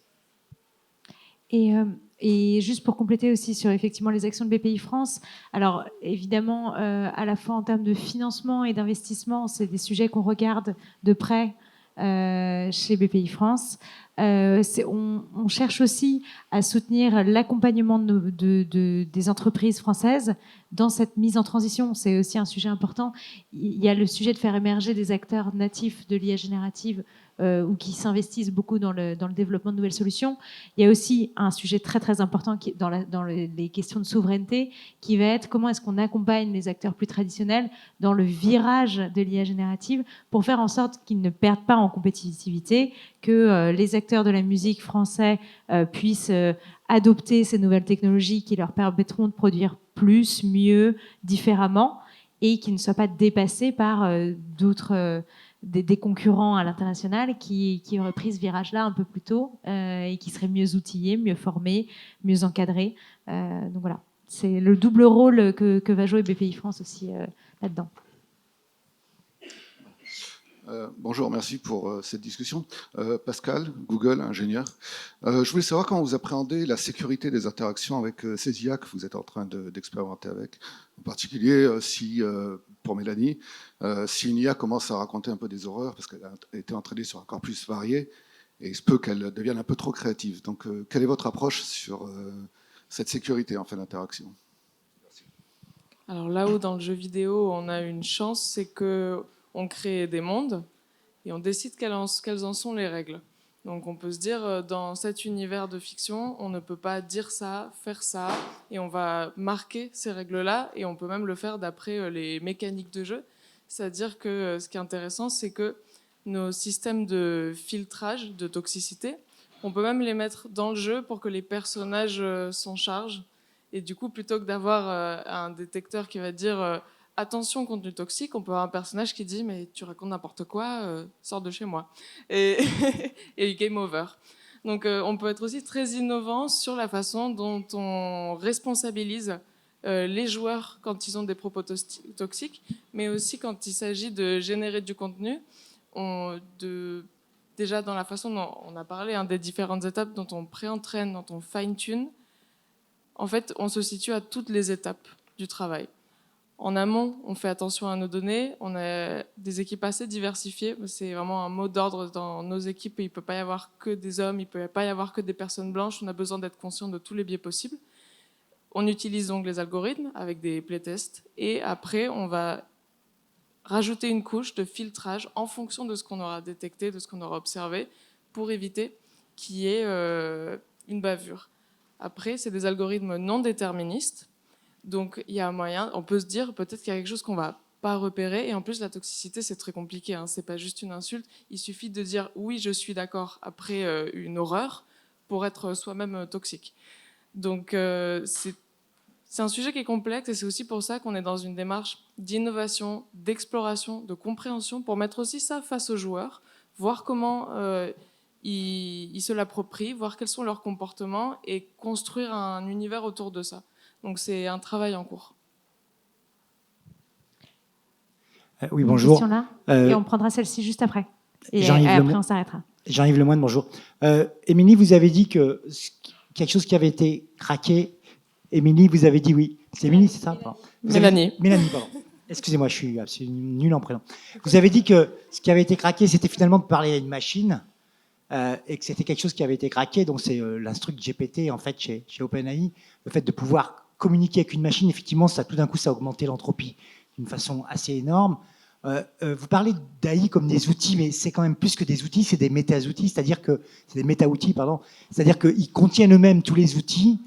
Et juste pour compléter aussi sur effectivement les actions de BPI France, alors évidemment, à la fois en termes de financement et d'investissement, c'est des sujets qu'on regarde de près chez BPI France. On cherche aussi à soutenir l'accompagnement des entreprises françaises dans cette mise en transition. C'est aussi un sujet important. Il y a le sujet de faire émerger des acteurs natifs de l'IA générative ou qui s'investissent beaucoup dans le développement de nouvelles solutions. Il y a aussi un sujet très très important dans les questions de souveraineté qui va être comment est-ce qu'on accompagne les acteurs plus traditionnels dans le virage de l'IA générative pour faire en sorte qu'ils ne perdent pas en compétitivité, que les acteurs de la musique français puissent adopter ces nouvelles technologies qui leur permettront de produire plus, mieux, différemment et qu'ils ne soient pas dépassés par d'autres... Des concurrents à l'international qui auraient pris ce virage-là un peu plus tôt et qui seraient mieux outillés, mieux formés, mieux encadrés. Donc voilà, c'est le double rôle que va jouer BPI France aussi là-dedans.
Bonjour, merci pour cette discussion. Pascal, Google, ingénieur. Je voulais savoir comment vous appréhendez la sécurité des interactions avec ces IA que vous êtes en train d'expérimenter avec. En particulier, pour Mélanie, si une IA commence à raconter un peu des horreurs, parce qu'elle a été entraînée sur un corpus varié, et il se peut qu'elle devienne un peu trop créative. Donc, quelle est votre approche sur cette sécurité en fin d'interaction ?
Alors là où dans le jeu vidéo, on a une chance, c'est qu'on crée des mondes et on décide quelles en sont les règles. Donc on peut se dire, dans cet univers de fiction, on ne peut pas dire ça, faire ça, et on va marquer ces règles-là, et on peut même le faire d'après les mécaniques de jeu. C'est-à-dire que ce qui est intéressant, c'est que nos systèmes de filtrage, de toxicité, on peut même les mettre dans le jeu pour que les personnages s'en chargent. Et du coup, plutôt que d'avoir un détecteur qui va dire attention contenu toxique, on peut avoir un personnage qui dit mais tu racontes n'importe quoi, sors de chez moi. Et game over. Donc on peut être aussi très innovant sur la façon dont on responsabilise les joueurs quand ils ont des propos toxiques, mais aussi quand il s'agit de générer du contenu. Déjà dans la façon dont on a parlé des différentes étapes dont on pré-entraîne, dont on fine-tune, en fait, on se situe à toutes les étapes du travail. En amont, on fait attention à nos données. On a des équipes assez diversifiées. C'est vraiment un mot d'ordre dans nos équipes. Il ne peut pas y avoir que des hommes, il ne peut pas y avoir que des personnes blanches. On a besoin d'être conscient de tous les biais possibles. On utilise donc les algorithmes avec des playtests. Et après, on va rajouter une couche de filtrage en fonction de ce qu'on aura détecté, de ce qu'on aura observé, pour éviter qu'il y ait une bavure. Après, c'est des algorithmes non déterministes. Donc, il y a un moyen, on peut se dire peut-être qu'il y a quelque chose qu'on ne va pas repérer. Et en plus, la toxicité, c'est très compliqué. Ce n'est pas juste une insulte. Il suffit de dire oui, je suis d'accord après une horreur pour être soi-même toxique. Donc, c'est un sujet qui est complexe et c'est aussi pour ça qu'on est dans une démarche d'innovation, d'exploration, de compréhension pour mettre aussi ça face aux joueurs, voir comment ils se l'approprient, voir quels sont leurs comportements et construire un univers autour de ça. Donc c'est un travail en cours.
Oui, bonjour.
Et on prendra celle-ci juste après. Et après, on s'arrêtera.
Jean-Yves Lemoine, bonjour. Émilie, vous avez dit que quelque chose qui avait été craqué. Émilie, vous avez dit oui. C'est Émilie, c'est ça?
Mélanie.
Mélanie, pardon. Excusez-moi, je suis absolument nul en prénom. Vous avez dit que ce qui avait été craqué, c'était finalement de parler à une machine et que c'était quelque chose qui avait été craqué. Donc c'est l'instruct GPT en fait chez OpenAI. Le fait de pouvoir communiquer avec une machine, effectivement, ça tout d'un coup, ça a augmenté l'entropie d'une façon assez énorme. Vous parlez d'AI comme des outils, mais c'est quand même plus que des outils, c'est des méta-outils, c'est-à-dire que c'est des méta-outils, pardon, c'est-à-dire qu'ils contiennent eux-mêmes tous les outils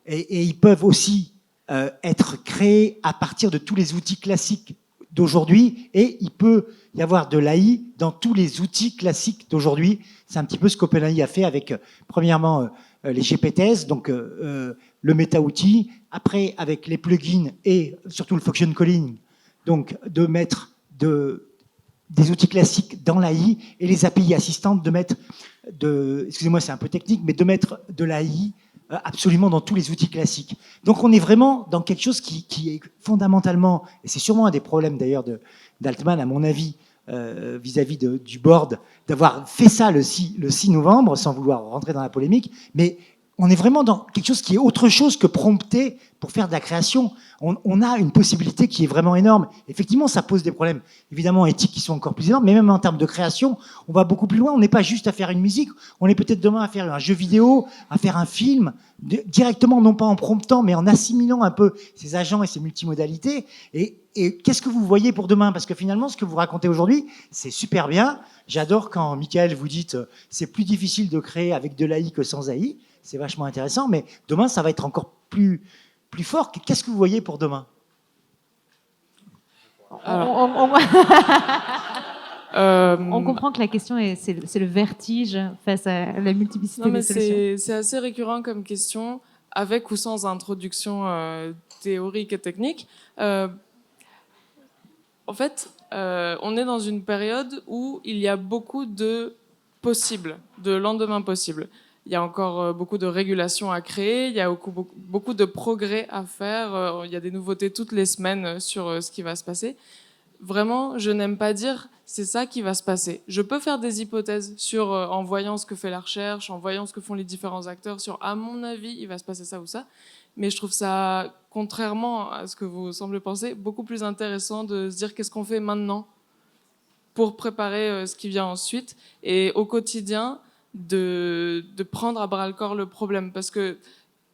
et ils peuvent aussi être créés à partir de tous les outils classiques d'aujourd'hui et il peut y avoir de l'AI dans tous les outils classiques d'aujourd'hui. C'est un petit peu ce qu'OpenAI a fait avec, premièrement, les GPTs, donc le méta-outil, après avec les plugins et surtout le function calling, donc de mettre des outils classiques dans l'AI et les API assistantes de mettre, excusez-moi c'est un peu technique, mais de mettre de l'AI absolument dans tous les outils classiques. Donc on est vraiment dans quelque chose qui est fondamentalement, et c'est sûrement un des problèmes d'ailleurs d'Altman à mon avis, vis-à-vis du board, d'avoir fait ça le 6 novembre, sans vouloir rentrer dans la polémique, mais on est vraiment dans quelque chose qui est autre chose que prompter pour faire de la création. On a une possibilité qui est vraiment énorme. Effectivement, ça pose des problèmes, évidemment, éthiques qui sont encore plus énormes, mais même en termes de création, on va beaucoup plus loin. On n'est pas juste à faire une musique, on est peut-être demain à faire un jeu vidéo, à faire un film, directement, non pas en promptant, mais en assimilant un peu ces agents et ces multimodalités. Et qu'est-ce que vous voyez pour demain? Parce que finalement, ce que vous racontez aujourd'hui, c'est super bien. J'adore quand, Michael, vous dites c'est plus difficile de créer avec de l'AI que sans AI. C'est vachement intéressant, mais demain, ça va être encore plus fort. Qu'est-ce que vous voyez pour demain?
On comprend que la question, c'est le vertige face à la multiplicité des solutions.
C'est assez récurrent comme question, avec ou sans introduction théorique et technique. En fait, on est dans une période où il y a beaucoup de possibles, de lendemains possibles. Il y a encore beaucoup de régulations à créer, il y a beaucoup de progrès à faire, il y a des nouveautés toutes les semaines sur ce qui va se passer. Vraiment, je n'aime pas dire c'est ça qui va se passer. Je peux faire des hypothèses en voyant ce que fait la recherche, en voyant ce que font les différents acteurs, sur à mon avis, il va se passer ça ou ça. Mais je trouve ça, contrairement à ce que vous semblez penser, beaucoup plus intéressant de se dire qu'est-ce qu'on fait maintenant pour préparer ce qui vient ensuite. Et au quotidien, de prendre à bras-le-corps le problème. Parce que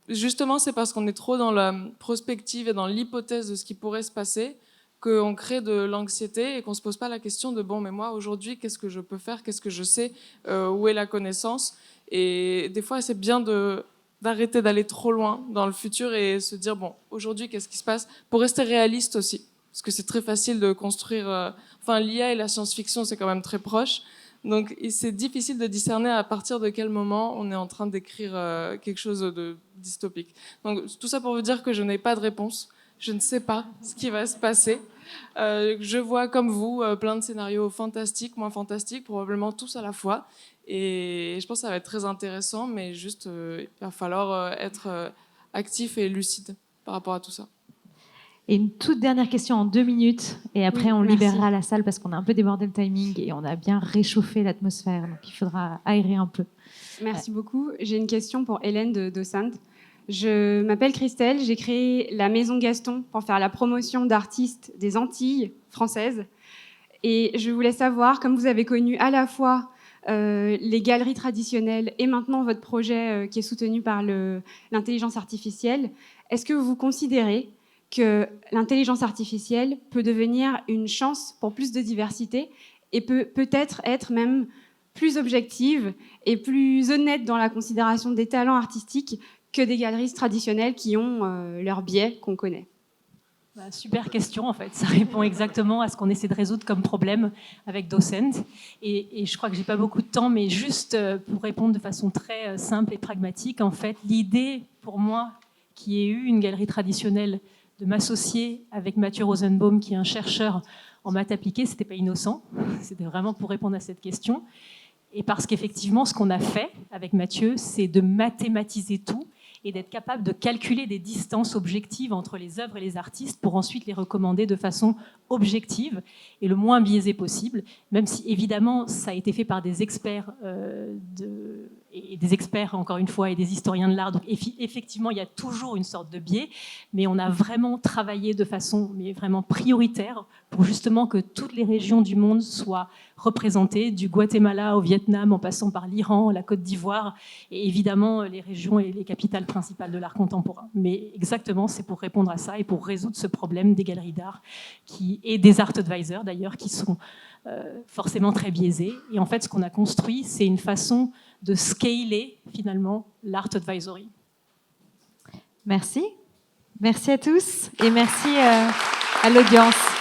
justement, c'est parce qu'on est trop dans la prospective et dans l'hypothèse de ce qui pourrait se passer qu'on crée de l'anxiété et qu'on se pose pas la question de bon, mais moi aujourd'hui, qu'est-ce que je peux faire, qu'est-ce que je sais, où est la connaissance. Et des fois, c'est bien d'arrêter d'aller trop loin dans le futur et se dire bon, aujourd'hui, qu'est-ce qui se passe, pour rester réaliste aussi, parce que c'est très facile de construire. L'IA et la science-fiction, c'est quand même très proche. Donc, c'est difficile de discerner à partir de quel moment on est en train d'écrire quelque chose de dystopique. Donc, tout ça pour vous dire que je n'ai pas de réponse. Je ne sais pas ce qui va se passer. Je vois, comme vous, plein de scénarios fantastiques, moins fantastiques, probablement tous à la fois. Et je pense que ça va être très intéressant, mais juste, il va falloir être actif et lucide par rapport à tout ça.
Et une toute dernière question en 2 minutes, et après on libérera la salle parce qu'on a un peu débordé le timing et on a bien réchauffé l'atmosphère, donc il faudra aérer un peu.
Merci beaucoup. J'ai une question pour Hélène de Docent. Je m'appelle Christelle, j'ai créé la Maison Gaston pour faire la promotion d'artistes des Antilles françaises. Et je voulais savoir, comme vous avez connu à la fois les galeries traditionnelles et maintenant votre projet qui est soutenu par l'intelligence artificielle, est-ce que vous considérez que l'intelligence artificielle peut devenir une chance pour plus de diversité et peut-être être même plus objective et plus honnête dans la considération des talents artistiques que des galeries traditionnelles qui ont leurs biais qu'on connaît?
Super question, en fait. Ça répond exactement à ce qu'on essaie de résoudre comme problème avec Docent. Et je crois que j'ai pas beaucoup de temps, mais juste pour répondre de façon très simple et pragmatique, en fait, l'idée pour moi, qui ait eu une galerie traditionnelle, de m'associer avec Mathieu Rosenbaum, qui est un chercheur en maths appliquées, c'était pas innocent. C'était vraiment pour répondre à cette question. Et parce qu'effectivement, ce qu'on a fait avec Mathieu, c'est de mathématiser tout et d'être capable de calculer des distances objectives entre les œuvres et les artistes pour ensuite les recommander de façon objective et le moins biaisée possible, même si évidemment ça a été fait par des experts et des experts, encore une fois, et des historiens de l'art. Donc effectivement, il y a toujours une sorte de biais, mais on a vraiment travaillé de façon vraiment prioritaire pour justement que toutes les régions du monde soient représentées, du Guatemala au Vietnam, en passant par l'Iran, la Côte d'Ivoire, et évidemment les régions et les capitales principales de l'art contemporain. Mais exactement, c'est pour répondre à ça et pour résoudre ce problème des galeries d'art et des art advisors d'ailleurs, qui sont forcément très biaisés. Et en fait, ce qu'on a construit, c'est une façon de scaler finalement l'art advisory.
Merci. Merci à tous et merci à l'audience.